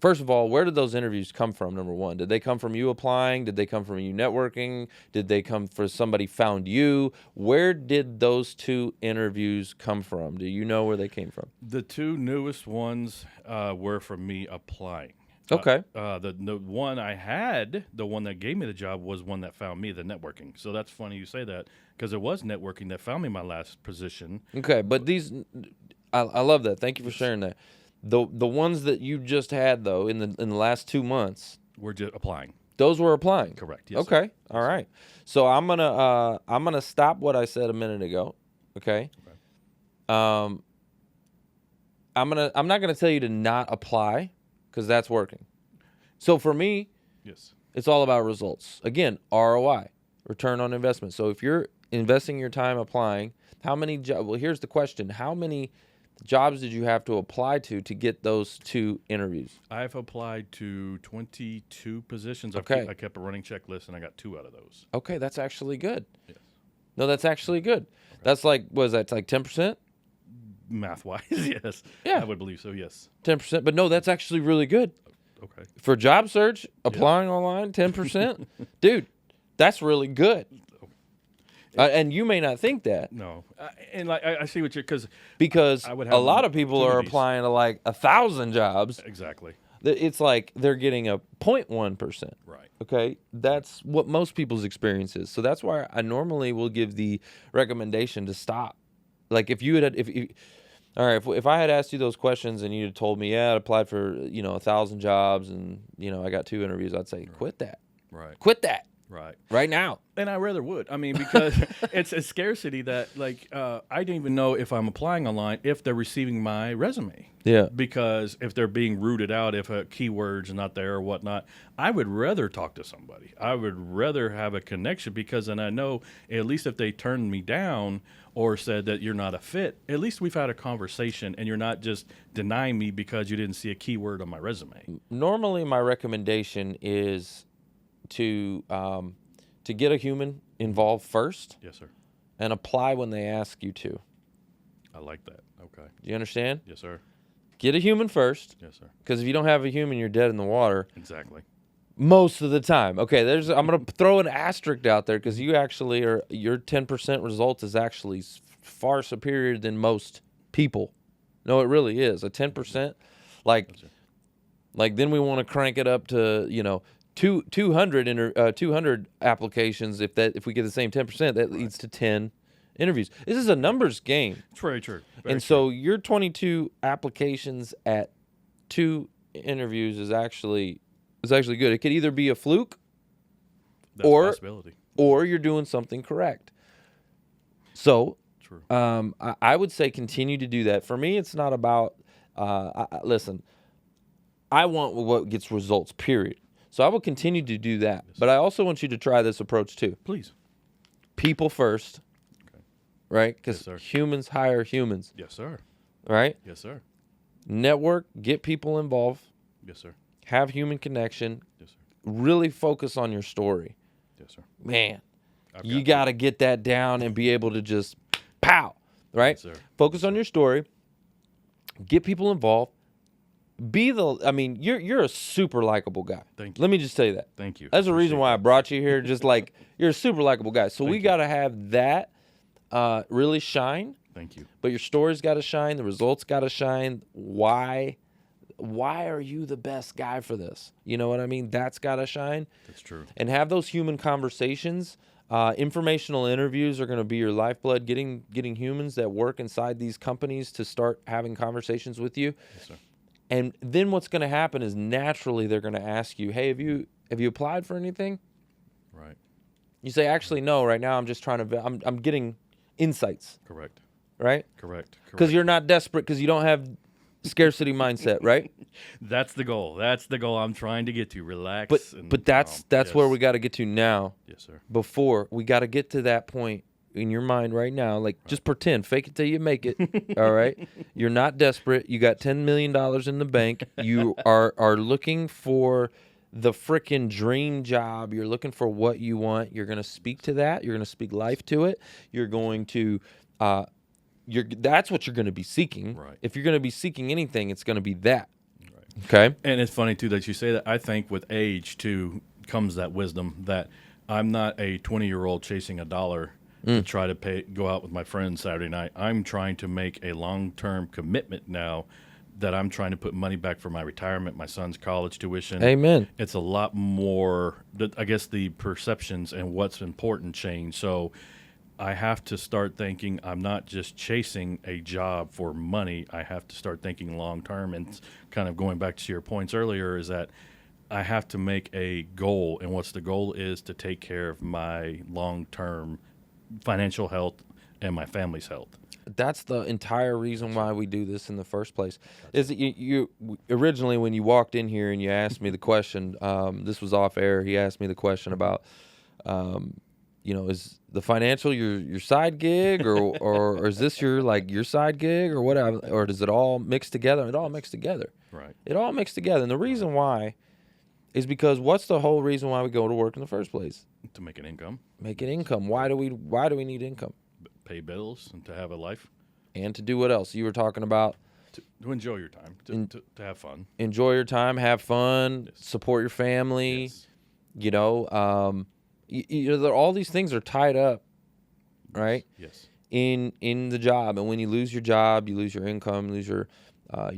first of all, where did those interviews come from, number one? Did they come from you applying? Did they come from you networking? Did they come from somebody found you? Where did those 2 interviews come from? Do you know where they came from? The 2 newest ones were from me applying. Okay. The one I had, the one that gave me the job, was one that found me, the networking. So that's funny you say that, because it was networking that found me my last position. Okay, but these, I love that. Thank you for sharing that. The ones that you just had though in the last 2 months, We're just applying. those were applying. Correct. Yes, Okay. sir. All right. So I'm gonna stop what I said a minute ago. Okay. I'm not gonna tell you to not apply, because that's working. So for me, Yes. it's all about results. Again, ROI, return on investment. So if you're investing your time applying, how many well, here's the question: how many jobs did you have to apply to get those 2 interviews? I've applied to 22 positions. Okay. I kept a running checklist, and I got 2 out of those. Okay, that's actually good. Yes. No, that's actually good. Okay. That's like, was that like 10%? Math-wise, yes. Yeah. I would believe so, yes. 10%, but no, that's actually really good. Okay. For job search, applying online, 10%, dude, that's really good. And you may not think that. No. And like I see what you're, because I would a have lot of people are opportunities. applying to like 1,000 jobs. Exactly. It's like they're getting a 0.1%. Right. Okay, that's what most people's experience is. So that's why I normally will give the recommendation to stop. Like if you had, all right, if I had asked you those questions and you had told me, yeah, I applied for 1,000 jobs and I got 2 interviews, I'd say, quit that. Right. Quit that. Right now. And I rather would. I mean, because it's a scarcity that, like, I didn't even know if I'm applying online if they're receiving my resume. Yeah. Because if they're being rooted out, if a keyword's not there or whatnot, I would rather talk to somebody. I would rather have a connection, because then I know at least if they turned me down or said that you're not a fit, at least we've had a conversation and you're not just denying me because you didn't see a keyword on my resume. Normally, my recommendation is to get a human involved first. Yes, sir. And apply when they ask you to. I like that. Okay. Do you understand? Yes, sir. Get a human first. Yes, sir. Because if you don't have a human, you're dead in the water. Exactly. Most of the time. Okay, I'm going to throw an asterisk out there, because you actually are, your 10% result is actually far superior than most people. No, it really is. A 10%, like then we want to crank it up to, 200 applications. If we get the same 10%, that leads to 10 interviews. This is a numbers game. It's very true. So your 22 applications at 2 interviews is actually good. It could either be a fluke, That's a possibility. or you're doing something correct. So, True. I would say continue to do that. For me, it's not about. Listen, I want what gets results. Period. So I will continue to do that. But I also want you to try this approach too. Please. People first. Okay. Right? Because Yes, sir. humans hire humans. Yes, sir. Right? Yes, sir. Network, get people involved, Yes, sir. have human connection, Yes, sir. really focus on your story. Yes, sir. Man, I've you got got to get that down and be able to just pow, right? Yes, sir. Focus on your story, get people involved. You're a super likable guy. Thank you. Let me just tell you that. Thank you. That's the reason Appreciate why I that. brought you here. Just like, you're a super likable guy. So we you. got to have that really shine, Thank you. but your story's got to shine. The results got to shine. Why are you the best guy for this? You know what I mean? That's got to shine. That's true. And have those human conversations. Informational interviews are going to be your lifeblood. Getting humans that work inside these companies to start having conversations with you. Yes, sir. And then what's going to happen is naturally they're going to ask you, "Hey, have you applied for anything?" Right. You say, "Actually, no. Right now, I'm just trying to. I'm getting insights." Correct. Right? Correct. Because you're not desperate. Because you don't have scarcity mindset. Right? That's the goal. That's the goal I'm trying to get to. Relax. But that's yes. where we got to get to now. Yes, sir. Before we got to get to that point in your mind right now. Like, just pretend, fake it till you make it. All right. You're not desperate. You got $10 million in the bank. You are looking for the frickin' dream job. You're looking for what you want. You're going to speak to that. You're going to speak life to it. You're going to that's what you're going to be seeking. Right. If you're going to be seeking anything, it's going to be that. Right. Okay. And it's funny too that you say that. I think with age too comes that wisdom that I'm not a 20-year-old chasing a dollar to try to go out with my friends Saturday night. I'm trying to make a long-term commitment now that I'm trying to put money back for my retirement, my son's college tuition. Amen. It's a lot more, I guess the perceptions and what's important change. So I have to start thinking I'm not just chasing a job for money. I have to start thinking long-term, and kind of going back to your points earlier is that I have to make a goal, and what's the goal is to take care of my long-term financial health and my family's health. That's the entire reason why we do this in the first place. Is that you originally, when you walked in here and you asked me the question, this was off air. He asked me the question about, is the financial your side gig or is this your side gig or what? Or does it all mix together? It all mixed together. Right. It all mixed together. And the reason why is because what's the whole reason why we go to work in the first place? To make an income. Make an income. Why do we need income? Pay bills and to have a life. And to do what else? You were talking about to enjoy your time, to have fun. Enjoy your time, have fun, Yes. support your family. Yes. All these things are tied up, right? Yes. In the job, and when you lose your job, you lose your income, lose your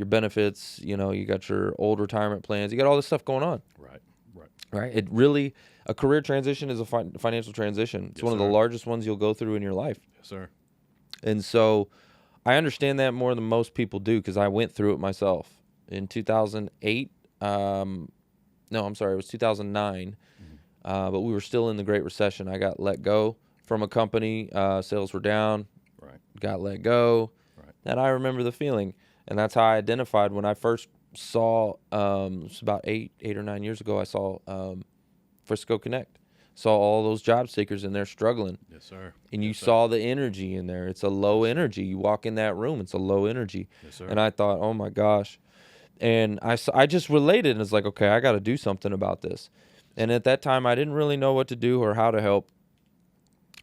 benefits. You got your old retirement plans. You got all this stuff going on. Right. It really, a career transition is a financial transition. It's one of the largest ones you'll go through in your life. Yes, sir. And so I understand that more than most people do because I went through it myself. In 2008, it was 2009, but we were still in the Great Recession. I got let go from a company. Sales were down. Right. Got let go. Right. And I remember the feeling. And that's how I identified when I first saw, it was about eight or 9 years ago, I saw Frisco Connect. Saw all those job seekers in there struggling. Yes, sir. And you saw the energy in there. It's a low energy. You walk in that room, it's a low energy. Yes, sir. And I thought, oh my gosh. And I just related, and it's like, okay, I got to do something about this. And at that time, I didn't really know what to do or how to help.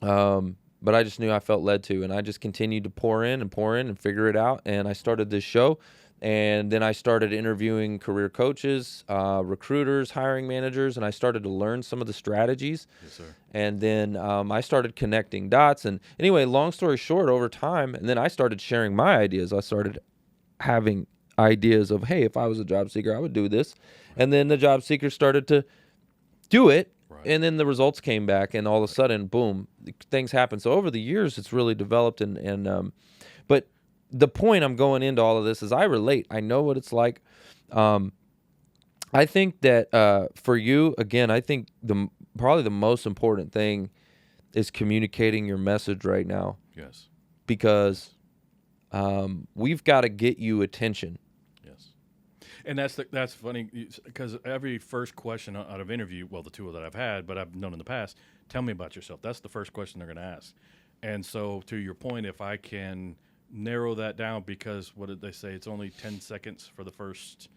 But I just knew I felt led to, and I just continued to pour in and figure it out. And I started this show, and then I started interviewing career coaches, recruiters, hiring managers, and I started to learn some of the strategies. Yes, sir. And then I started connecting dots. And anyway, long story short, over time, and then I started sharing my ideas. I started having ideas of, hey, if I was a job seeker, I would do this. And then the job seekers started to do it. Right. And then the results came back, and all of a sudden, boom, things happen. So over the years, it's really developed. But the point I'm going into all of this is I relate. I know what it's like. I think that for you, again, I think probably the most important thing is communicating your message right now. Yes. Because we've got to get you attention. Yes. And that's funny because every first question out of interview, well, the two that I've had, but I've known in the past, tell me about yourself. That's the first question they're going to ask. And so to your point, if I can narrow that down, because what did they say? It's only 10 seconds for the first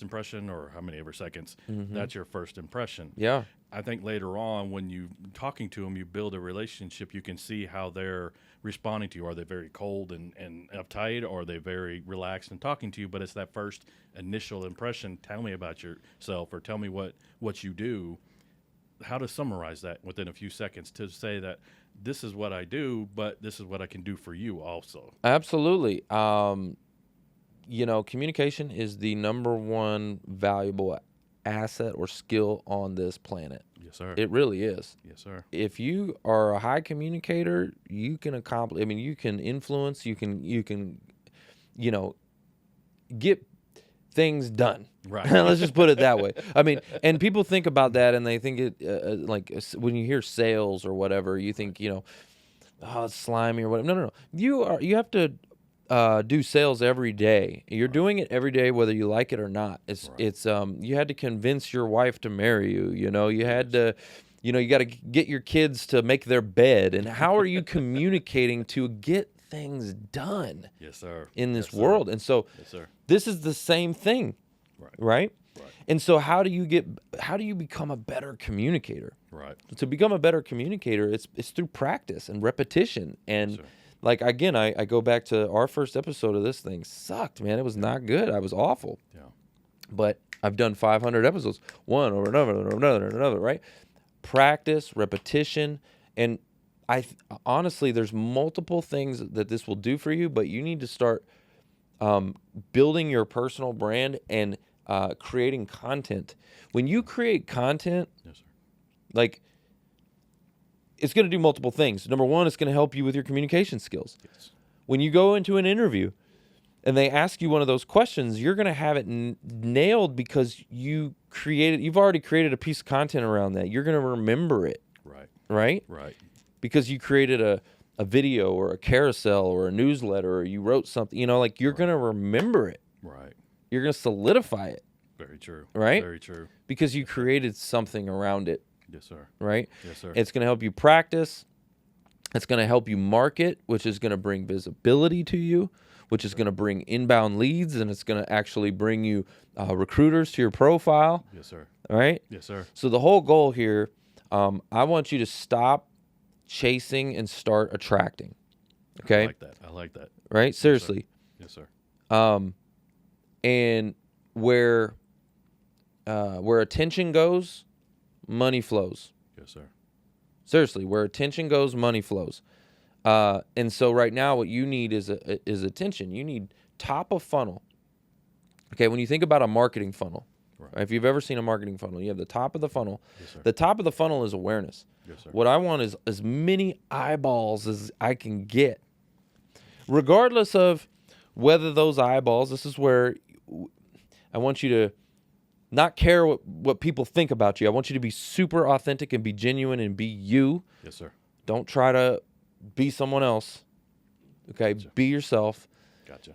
impression, or how many ever seconds. Mm-hmm. That's your first impression. Yeah. I think later on, when you talking to them, you build a relationship. You can see how they're responding to you. Are they very cold and uptight, or are they very relaxed and talking to you? But it's that first initial impression. Tell me about yourself, or tell me what you do. How to summarize that within a few seconds to say that this is what I do, but this is what I can do for you also. Absolutely. Communication is the number one valuable asset or skill on this planet. Yes, sir. It really is. Yes, sir. If you are a high communicator, you can accomplish. I mean, you can influence. You can, get things done. Right. Let's just put it that way. I mean, and people think about that, and they think it like when you hear sales or whatever, you think it's slimy or whatever. No. You have to do sales every day. You're doing it every day, whether you like it or not. It's you had to convince your wife to marry you. You had to, you got to get your kids to make their bed. And how are you communicating to get things done? Yes, sir. In this world. And so yes, sir. This is the same thing, right? And so how do you become a better communicator? Right. To become a better communicator, it's through practice and repetition and. Yes, sir. Like, again, I go back to our first episode of this thing. Sucked, man. It was not good. I was awful. Yeah. But I've done 500 episodes, one over another, right? Practice, repetition, and honestly, there's multiple things that this will do for you, but you need to start building your personal brand and creating content. When you create content, Yes, sir. like, it's going to do multiple things. Number one, it's going to help you with your communication skills. Yes. When you go into an interview and they ask you one of those questions, you're going to have it nailed because you've already created a piece of content around that. You're going to remember it. Right? Because you created a video or a carousel or a newsletter, or you wrote something, like, you're going to remember it. Right. You're going to solidify it. Very true. Right? Very true. Because you created something around it. Yes, sir. Right? Yes, sir. It's going to help you practice. It's going to help you market, which is going to bring visibility to you, which is going to bring inbound leads, and it's going to actually bring you recruiters to your profile. Yes, sir. All right? Yes, sir. So the whole goal here, I want you to stop chasing and start attracting. Okay? I like that. Right? Seriously. Yes, sir. And where attention goes, money flows. Yes, sir. Seriously, where attention goes, money flows. And so right now, what you need is attention. You need top of funnel. Okay, when you think about a marketing funnel, right? If you've ever seen a marketing funnel, you have the top of the funnel. Yes, sir. The top of the funnel is awareness. Yes, sir. What I want is as many eyeballs as I can get, regardless of whether those eyeballs. This is where I want you to not care what people think about you. I want you to be super authentic and be genuine and be you. Yes, sir. Don't try to be someone else. Okay, Gotcha. Be yourself. Gotcha.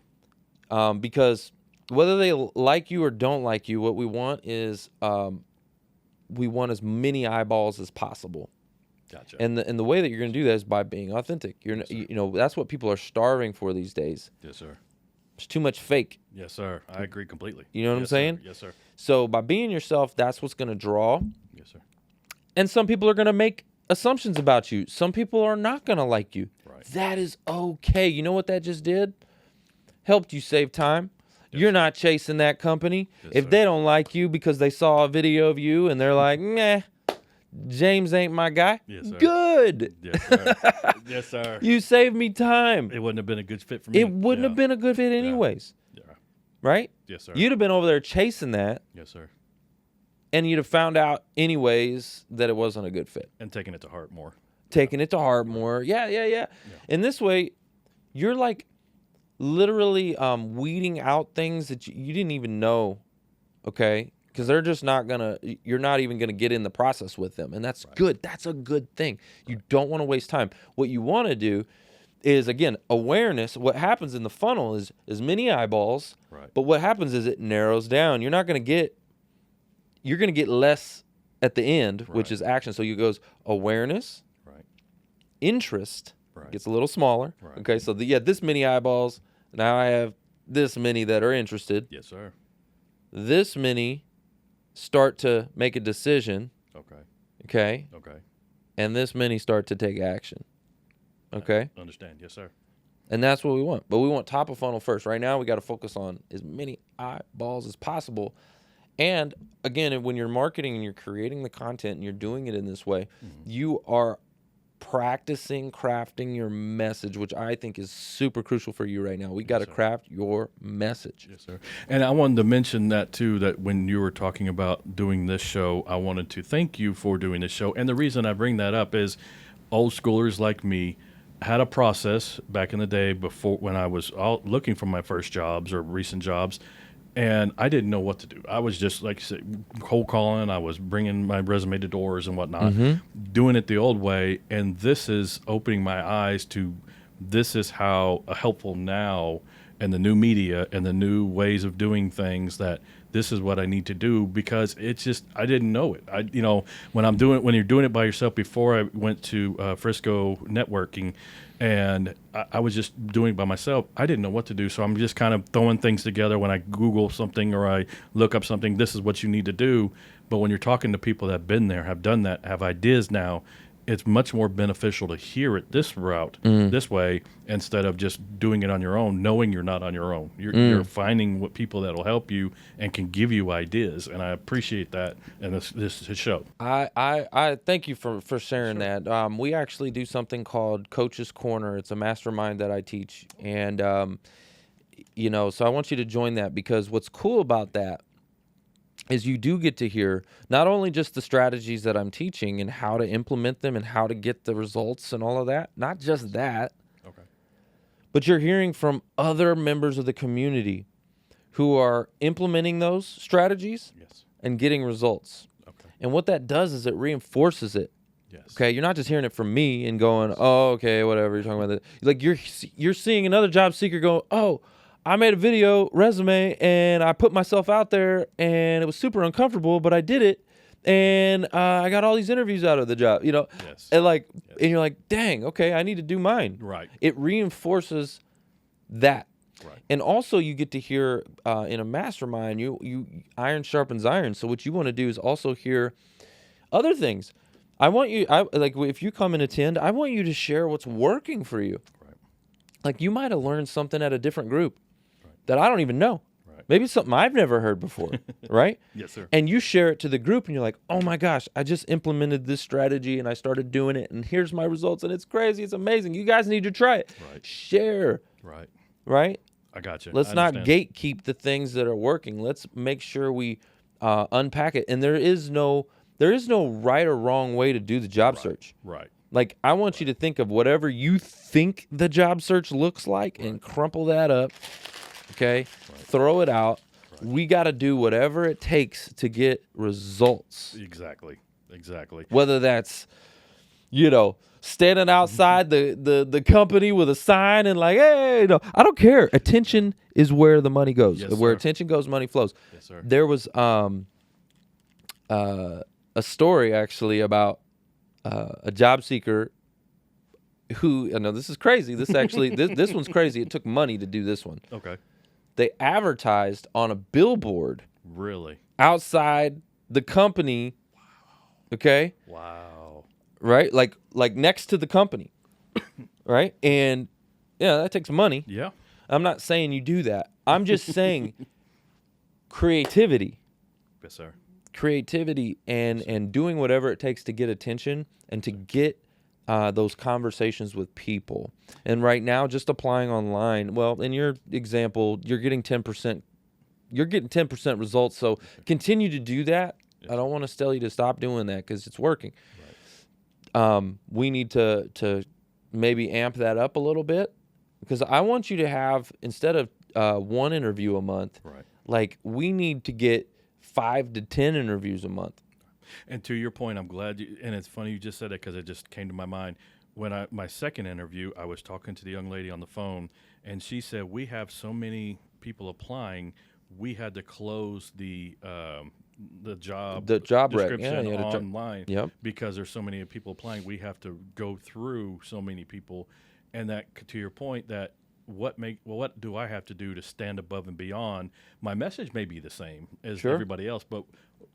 Because whether they like you or don't like you, what we want is we want as many eyeballs as possible. Gotcha. And the way that you're going to do that is by being authentic. Yes, That's what people are starving for these days. Yes, sir. There's too much fake. Yes, sir. I agree completely. You know what I'm saying? Sir. Yes, sir. So by being yourself, that's what's going to draw. Yes, sir. And some people are going to make assumptions about you. Some people are not going to like you. Right. That is okay. You know what that just did? Helped you save time. Yes, You're sir. not chasing that company. Yes, If sir. they don't like you because they saw a video of you and they're like, nah, James ain't my guy. Yes, sir. Good. Yes, sir. Yes, sir. You saved me time. It wouldn't have been a good fit for me. It wouldn't have been a good fit anyways. Yeah. Right? Yes, sir. You'd have been over there chasing that, Yes, sir. and you'd have found out anyways that it wasn't a good fit. And taking it to heart more. Taking it to heart more. Yeah. In this way, you're like literally weeding out things that you didn't even know, okay? Because they're just not you're not even gonna get in the process with them. And that's good. That's a good thing. You don't want to waste time. What you want to do is, again, awareness. What happens in the funnel is as many eyeballs, Right. but what happens is it narrows down. You're gonna get less at the end, which Right. is action. So you goes awareness, Right. interest, Right. gets a little smaller. Right. Okay, so this many eyeballs. Now I have this many that are interested. Yes, sir. This many start to make a decision. Okay. Okay, Okay. and this many start to take action. Okay, Understand. Yes, sir. and that's what we want. But we want top of funnel first. Right now, we got to focus on as many eyeballs as possible. And again, when you're marketing and you're creating the content and you're doing it in this way, you are practicing crafting your message, which I think is super crucial for you right now. We got to sir. craft your message. Yes, sir. And I wanted to mention that too, that when you were talking about doing this show, I wanted to thank you for doing this show. And the reason I bring that up is old schoolers like me had a process back in the day before when I was looking for my first jobs or recent jobs. And I didn't know what to do. I was just, like you said, cold calling. I was bringing my resume to doors and whatnot, doing it the old way. And this is opening my eyes to this is how helpful now and the new media and the new ways of doing things that this is what I need to do because it's just, I didn't know it. When you're doing it by yourself, before I went to Frisco networking and I was just doing it by myself, I didn't know what to do. So I'm just kind of throwing things together when I Google something or I look up something, this is what you need to do. But when you're talking to people that have been there, have done that, have ideas now, it's much more beneficial to hear it this route, this way, instead of just doing it on your own, knowing you're not on your own. You're finding what people that will help you and can give you ideas, and I appreciate that in this show. I thank you for sharing that. We actually do something called Coach's Corner. It's a mastermind that I teach, and so I want you to join that, because what's cool about that is you do get to hear not only just the strategies that I'm teaching and how to implement them and how to get the results and all of that, not just that, Okay. but you're hearing from other members of the community who are implementing those strategies Yes. and getting results. Okay. And what that does is it reinforces it. Yes. Okay, you're not just hearing it from me and going, "Oh, okay, whatever you're talking about." That, like you're seeing another job seeker go, "Oh, I made a video resume and I put myself out there and it was super uncomfortable, but I did it, and I got all these interviews out of the job." Yes. And and you're like, "Dang, okay, I need to do mine." Right. It reinforces that. Right. And also you get to hear in a mastermind, you iron sharpens iron. So what you want to do is also hear other things. If you come and attend, I want you to share what's working for you. Right. Like you might have learned something at a different group Right. that I don't even know. Right. Maybe it's something I've never heard before, right? Yes, sir. And you share it to the group and you're like, "Oh my gosh, I just implemented this strategy and I started doing it and here's my results and it's crazy, it's amazing. You guys need to try it." Right. Share, Right. right? I got you. Let's I not understand. gatekeep the things that are working. Let's make sure we unpack it. And there is no right or wrong way to do the job search. Right. Like, I want you to think of whatever you think the job search looks like and crumple that up, okay? Throw it out. We got to do whatever it takes to get results. Exactly. Whether that's, standing outside the company with a sign and like, "Hey," I don't care. Attention is where the money goes. Yes, Where sir. attention goes, money flows. Yes, sir. There was a story actually about a job seeker who, no, this is crazy. This actually, this one's crazy. It took money to do this one. Okay. They advertised on a billboard Really? outside the company. Okay. Wow. Right? Like next to the company. Right? And yeah, that takes money. Yeah. I'm not saying you do that. I'm just saying creativity. Yes, sir. Creativity and doing whatever it takes to get attention and to get those conversations with people. And right now, just applying online, well, in your example, you're getting 10%. You're getting 10% results. So continue to do that. I don't want to tell you to stop doing that because it's working. Right. We need to maybe amp that up a little bit, because I want you to have, instead of one interview a month, Right. like we need to get 5 to 10 interviews a month. And to your point, I'm glad you, and it's funny you just said it because it just came to my mind. When my second interview, I was talking to the young lady on the phone, and she said, "We have so many people applying, we had to close the job rec. description Yeah, online Yep. because there's so many people applying. We have to go through so many people." And that, to your point, that what do I have to do to stand above and beyond? My message may be the same as Sure. everybody else, but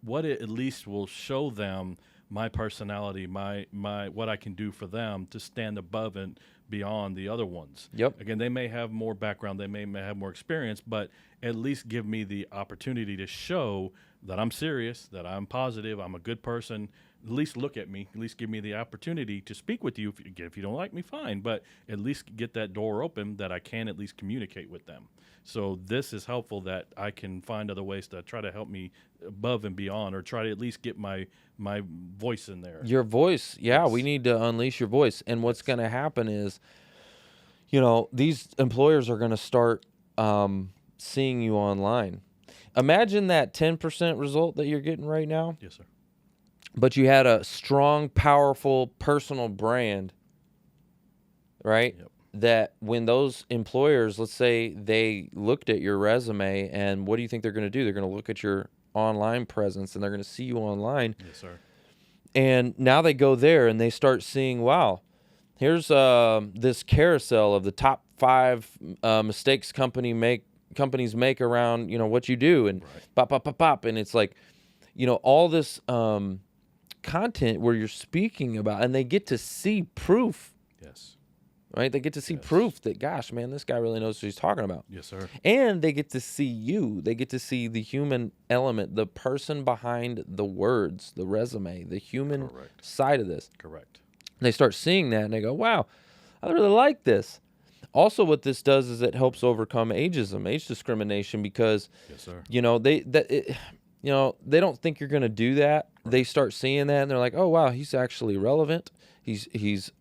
what it at least will show them my personality, my what I can do for them to stand above and beyond the other ones. Yep. Again, they may have more background, they may have more experience, but at least give me the opportunity to show that I'm serious, that I'm positive, I'm a good person. At least look at me. At least give me the opportunity to speak with you. If you don't like me, fine. But at least get that door open that I can at least communicate with them. So this is helpful that I can find other ways to try to help me above and beyond, or try to at least get my voice in there. Your voice. Yeah, Yes. we need to unleash your voice. And what's going to happen is, these employers are going to start seeing you online. Imagine that 10% result that you're getting right now. Yes, sir. But you had a strong, powerful, personal brand, right? Yep. That when those employers, let's say they looked at your resume, and what do you think they're going to do? They're going to look at your online presence, and they're going to see you online. Yes, sir. And now they go there and they start seeing, wow, here's this carousel of the top 5 mistakes companies make around, what you do, and Right. pop, pop, pop, pop. And it's like, all this content where you're speaking about, and they get to see proof, Yes. right? They get to see Yes. proof that, gosh, man, this guy really knows what he's talking about. Yes, sir. And they get to see you. They get to see the human element, the person behind the words, the resume, the human Correct. side of this. Correct. They start seeing that and they go, wow, I really like this. Also, what this does is it helps overcome ageism, age discrimination, because, Yes, sir. they don't think you're going to do that. Right. They start seeing that and they're like, oh, wow, he's actually relevant. He's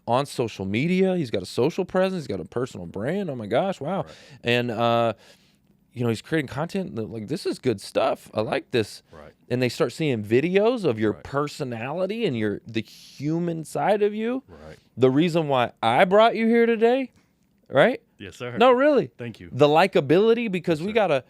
on social media. He's got a social presence. He's got a personal brand. Oh my gosh, wow. Right. And, he's creating content like, this is good stuff. I like this. Right. And they start seeing videos of your Right. personality and the human side of you. Right. The reason why I brought you here today, right? Yes, sir. No, really. Thank you. The likability, because Yes, you got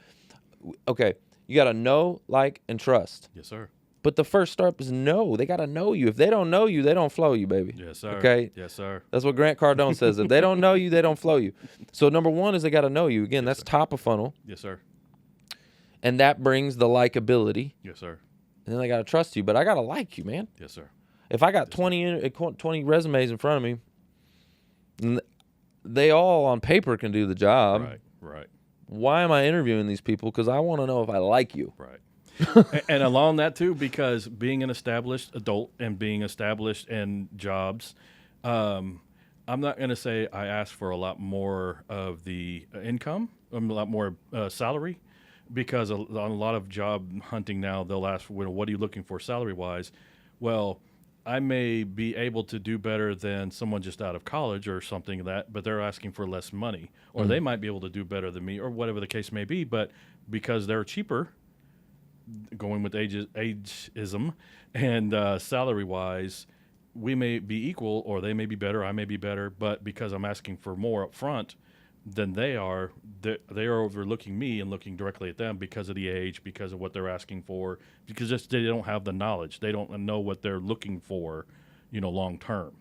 to know, like, and trust. Yes, sir. But the first step is know. They got to know you. If they don't know you, they don't flow you, baby. Yes, sir. Okay? Yes, sir. That's what Grant Cardone says. If they don't know you, they don't flow you. So number one is they got to know you. Again, Yes, that's sir. top of funnel. Yes, sir. And that brings the likability. Yes, sir. And then they got to trust you. But I got to like you, man. Yes, sir. If I got 20 resumes in front of me, and they all on paper can do the job. Right. Right. Why am I interviewing these people? Because I want to know if I like you. Right. And along that too, because being an established adult and being established in jobs, I'm not going to say I ask for a lot more of the income, a lot more salary, because on a lot of job hunting now, they'll ask, what are you looking for salary wise? Well, I may be able to do better than someone just out of college or something like that, but they're asking for less money, or they might be able to do better than me, or whatever the case may be. But because they're cheaper, going with ageism and salary wise, we may be equal, or they may be better, I may be better, but because I'm asking for more up front than they are overlooking me and looking directly at them because of the age, because of what they're asking for, because just they don't have the knowledge. They don't know what they're looking for, long term.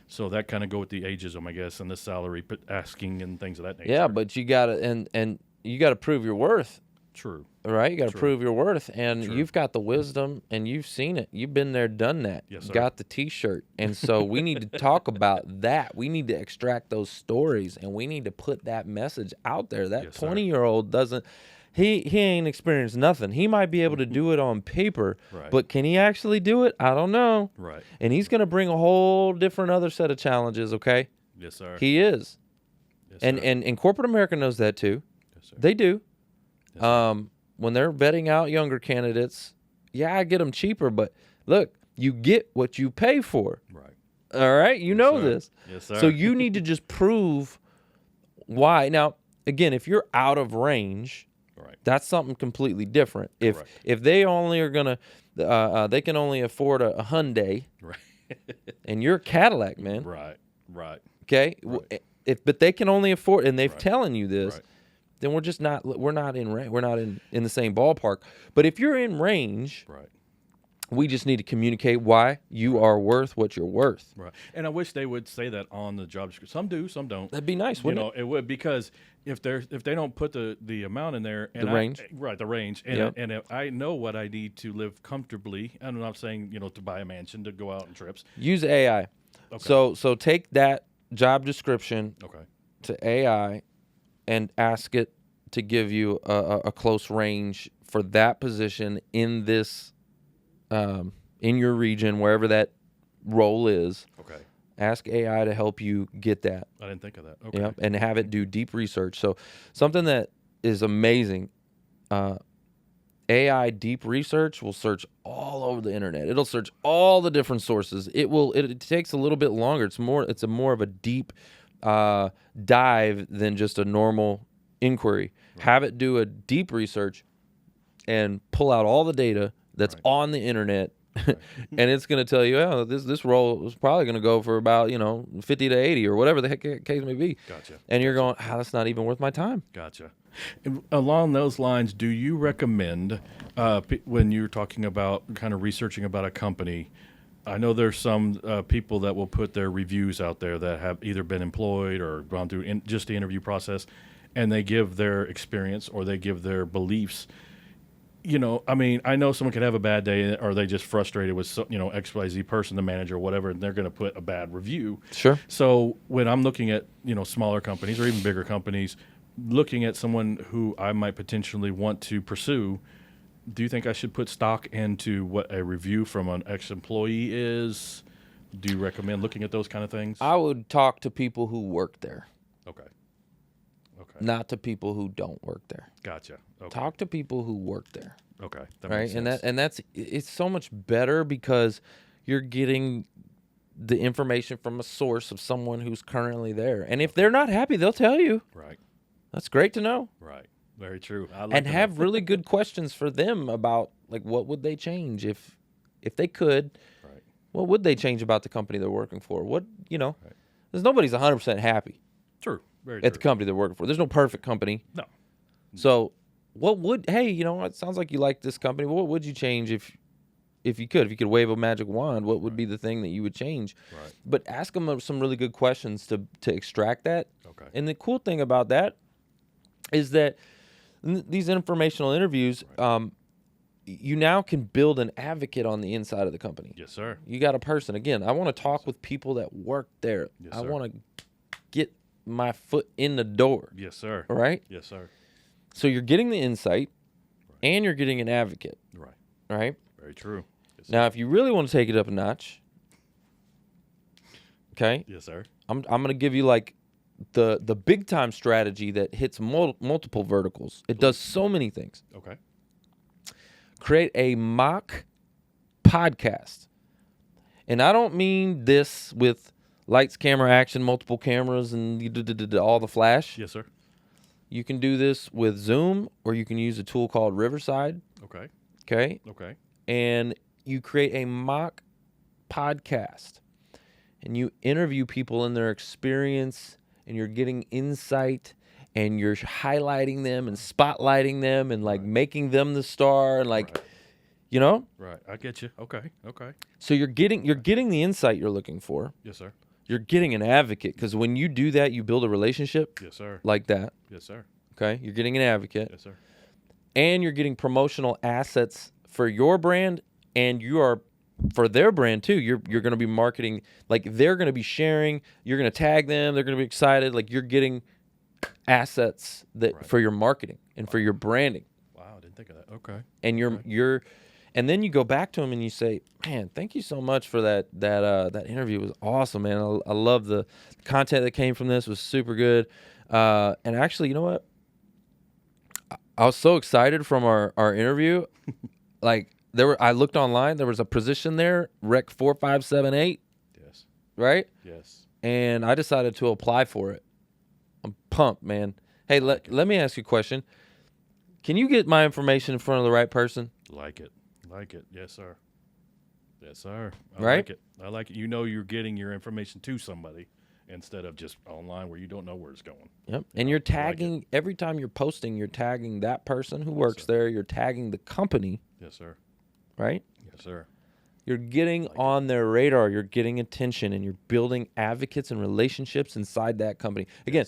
So that kind of go with the ageism, I guess, and the salary asking and things of that nature. Yeah, but you got to, and you got to prove your worth. True. Right? You got to True. prove your worth. And True. you've got the wisdom and you've seen it. You've been there, done that. Yes, sir. Got the T-shirt. And so we need to talk about that. We need to extract those stories and we need to put that message out there. That Yes, sir. 20-year-old doesn't, he ain't experienced nothing. He might be able to do it on paper, Right. but can he actually do it? I don't know. Right. And he's going to bring a whole different other set of challenges, okay? Yes, sir. He is. Yes, And, sir. and corporate America knows that too. Yes, sir. They do. Yes, sir. When they're vetting out younger candidates, yeah, I get them cheaper, but look, you get what you pay for. Right. All right? You know sir. this. Yes, sir. So you need to just prove why. Now, again, if you're out of range, Right. that's something completely different. Correct. If they only are going to, they can only afford a Hyundai, Right. and you're a Cadillac, man. Right. Right. Okay? Right. But they can only afford, and they've Right. telling you this, Right. then we're not in the same ballpark. But if you're in range, Right. we just need to communicate why you are worth what you're worth. Right. And I wish they would say that on the job description. Some do, some don't. That'd be nice, wouldn't it? It would, because if they don't put the amount in there, and The range. the range, and Yep. and if I know what I need to live comfortably. I'm not saying to buy a mansion, to go out on trips. Use AI. Okay. So take that job description Okay. to AI and ask it to give you a close range for that position in this in your region, wherever that role is. Okay. Ask AI to help you get that. I didn't think of that. Okay. Yep, and have it do deep research. So something that is amazing, AI deep research will search all over the internet. It'll search all the different sources. It takes a little bit longer. It's more of a deep dive than just a normal inquiry. Right. Have it do a deep research and pull out all the data that's Right. on the internet. Right. And it's going to tell you, oh, this role is probably going to go for about 50 to 80 or whatever the heck case may be. Gotcha. And you're going, that's not even worth my time. Gotcha. And along those lines, do you recommend when you're talking about kind of researching about a company? I know there's some people that will put their reviews out there that have either been employed or gone through just the interview process, and they give their experience or they give their beliefs. I mean, I know someone could have a bad day or they just frustrated with, XYZ person, the manager, or whatever, and they're going to put a bad review. Sure. So when I'm looking at, smaller companies or even bigger companies, looking at someone who I might potentially want to pursue, do you think I should put stock into what a review from an ex-employee is? Do you recommend looking at those kind of things? I would talk to people who work there, Okay. Okay. not to people who don't work there. Gotcha. Okay. Talk to people who work there. Okay. That Right. makes sense. And it's so much better because you're getting the information from a source of someone who's currently there. And if they're not happy, they'll tell you. Right. That's great to know. Right. Very true. I like And to have know. really good questions for them about like what would they change if they could. Right. What would they change about the company they're working for? Right. There's nobody's 100% happy True. Very at the true. company they're working for. There's no perfect company. No. So it sounds like you like this company. What would you change if you could? If you could wave a magic wand, what would be the thing that you would change? Right. But ask them some really good questions to extract that. Okay. And the cool thing about that is that these informational interviews, you now can build an advocate on the inside of the company. Yes, sir. You got a person. Again, I want to talk with people that work there. Yes, I sir. want to get my foot in the door. Yes, sir. All right? Yes, sir. So you're getting the insight and you're getting an advocate. Right. All right? Very true. Yes, sir. Now, if you really want to take it up a notch, okay, Yes, sir. I'm going to give you like the big time strategy that hits multiple verticals. It does so many things. Okay. Create a mock podcast. And I don't mean this with lights, camera, action, multiple cameras, and all the flash. Yes, sir. You can do this with Zoom, or you can use a tool called Riverside. Okay. Okay. Okay. And you create a mock podcast. And you interview people in their experience, and you're getting insight, and you're highlighting them and spotlighting them and like making them the star and like, Right. I get you. Okay. Okay. So you're getting the insight you're looking for. Yes, sir. You're getting an advocate because when you do that, you build a relationship Yes, sir. like that. Yes, sir. Okay. You're getting an advocate Yes, sir. and you're getting promotional assets for your brand and you are for their brand too. You're going to be marketing, like they're going to be sharing, you're going to tag them. They're going to be excited. Like you're getting assets that for your marketing and for your branding. Wow. I didn't think of that. Okay. And and then you go back to them and you say, man, thank you so much for that interview. It was awesome, man. I love the content that came from this. It was super good. And actually, you know what? I was so excited from our interview. Like I looked online, there was a position there, Rec 4578, Yes. right? Yes. And I decided to apply for it. I'm pumped, man. Hey, let me ask you a question. Can you get my information in front of the right person? Like it. Like it. Yes, sir. Yes, sir. I Right? like it. I like it. You're getting your information to somebody instead of just online where you don't know where it's going. Yep. And you're I like tagging, every time you're posting, you're tagging that person who works there. You're tagging the company, Yes, sir. right? Yes, sir. You're getting on their radar. You're getting attention, and you're building advocates and relationships inside that company. Again,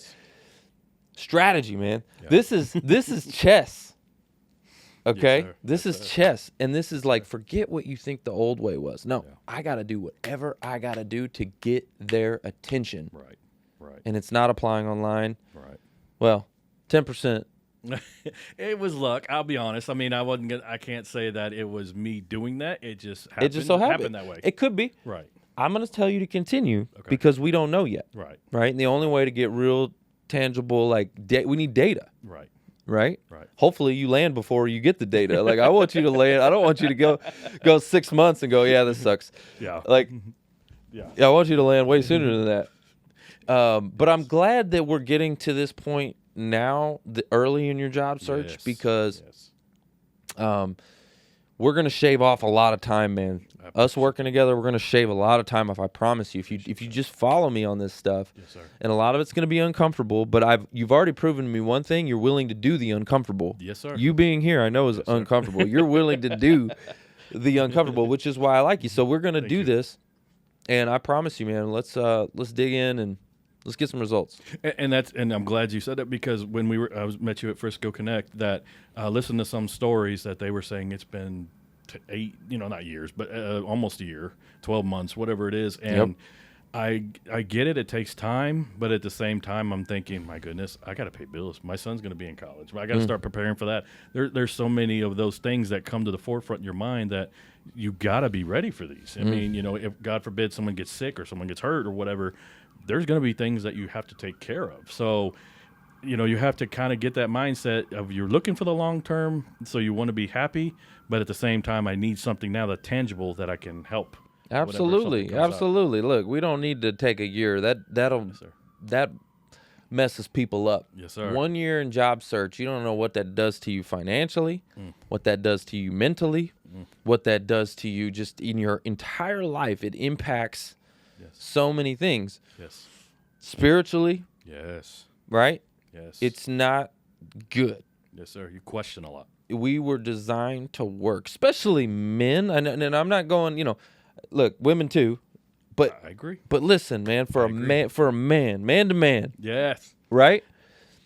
strategy, man. Yeah. This is chess. Okay? sir. This Yes, is sir. chess. And this is like, forget what you think the old way was. No, Yeah. I got to do whatever I got to do to get their attention. Right. Right. And it's not applying online. Right. Well, 10%. It was luck. I'll be honest. I mean, I can't say that it was me doing that. It just happened. It just so happened that way. It could be. Right. I'm going to tell you to continue Okay. because we don't know yet. Right. Right? And the only way to get real tangible, like, we need data. Right. Right? Right. Hopefully you land before you get the data. Like, I want you to land. I don't want you to go 6 months and go, yeah, this sucks. Yeah. Like, Yeah. I want you to land way sooner than that. But I'm glad that we're getting to this point now, early in your job search, Yes. because Yes. we're going to shave off a lot of time, man. Us working together, we're going to shave a lot of time off. I promise you. If you just follow me on this stuff, Yes, sir. and a lot of it's going to be uncomfortable, but you've already proven to me one thing: you're willing to do the uncomfortable. Yes, sir. You being here, I know, is uncomfortable. You're willing to do the uncomfortable, which is why I like you. So we're going to do this, and I promise you, man. Let's dig in and Let's get some results. And I'm glad you said that, because when met you at Frisco Connect, that listened to some stories that they were saying it's been 8, not years, but almost a year, 12 months, whatever it is. And I get it. It takes time, but at the same time, I'm thinking, my goodness, I got to pay bills. My son's going to be in college. I got to start preparing for that. There's so many of those things that come to the forefront in your mind that you got to be ready for these. I mean, if God forbid someone gets sick or someone gets hurt or whatever, there's going to be things that you have to take care of. So, you have to kind of get that mindset of you're looking for the long term, so you want to be happy, but at the same time, I need something now that's tangible that I can help. Absolutely. Look, we don't need to take a year. That messes people up. Yes, sir. 1 year in job search, you don't know what that does to you financially, what that does to you mentally, what that does to you just in your entire life. It impacts so many things. Yes. Spiritually. Yes. Right? Yes. It's not good. Yes, sir. You question a lot. We were designed to work, especially men. And I'm not going, look, women too. But I agree. But listen, man, man to man. Yes. Right?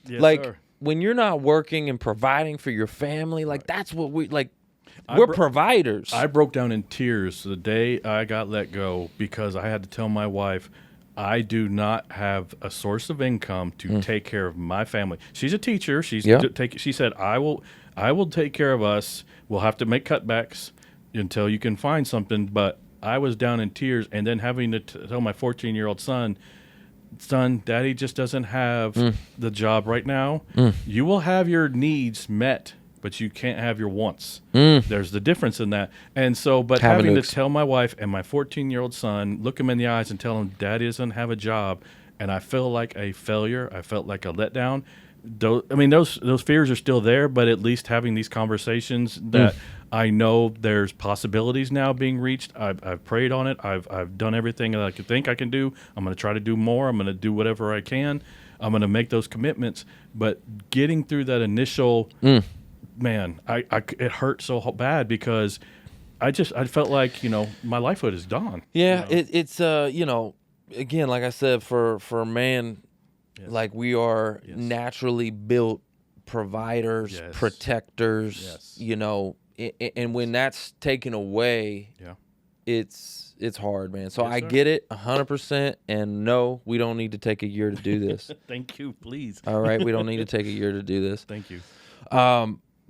Yes, like sir. when you're not working and providing for your family, like that's what we're providers. I broke down in tears the day I got let go, because I had to tell my wife, I do not have a source of income to take care of my family. She's a teacher. She said, I will take care of us. We'll have to make cutbacks until you can find something. But I was down in tears, and then having to tell my 14-year-old son, Daddy just doesn't have the job right now. You will have your needs met, but you can't have your wants. There's the difference in that. And so, but having to tell my wife and my 14-year-old son, look him in the eyes and tell him Daddy doesn't have a job, and I feel like a failure. I felt like a letdown. Those fears are still there, but at least having these conversations that I know there's possibilities now being reached. I've prayed on it. I've done everything that I could think I can do. I'm going to try to do more. I'm going to do whatever I can. I'm going to make those commitments. But getting through that initial, man, it hurt so bad, because I felt like, my lifehood is gone. Yeah, it's again, like I said, for a man, like we are naturally built providers, protectors, and when that's taken away, it's hard, man. So I get it 100%, and no, we don't need to take a year to do this. Thank you, please. All right, we don't need to take a year to do this. Thank you.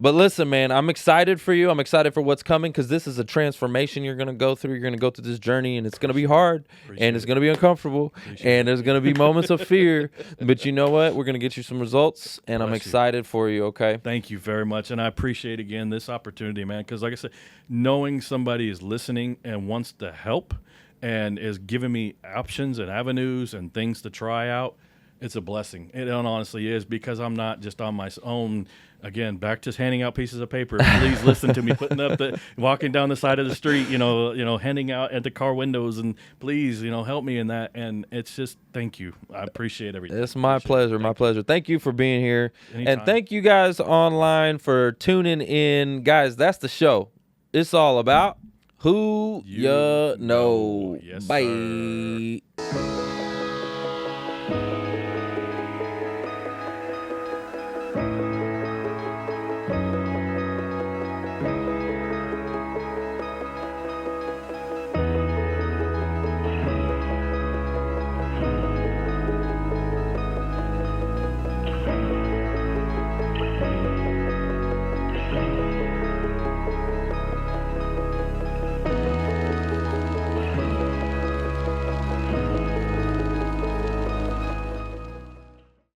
But listen, man, I'm excited for you. I'm excited for what's coming, because this is a transformation you're going to go through. You're going to go through this journey, and it's going to be hard, and it's going to be uncomfortable, and there's going to be moments of fear. But you know what? We're going to get you some results, and I'm excited for you, okay? Thank you very much, and I appreciate, again, this opportunity, man, because like I said, knowing somebody is listening and wants to help and is giving me options and avenues and things to try out, it's a blessing. It honestly is, because I'm not just on my own. Again, back to handing out pieces of paper. Please listen to me, walking down the side of the street, handing out at the car windows, and please, help me in that. And it's just, thank you. I appreciate everything. It's my pleasure. My pleasure. Thank you for being here. Anytime. And thank you guys online for tuning in. Guys, that's the show. It's all about who you know. Yes, Bye. sir.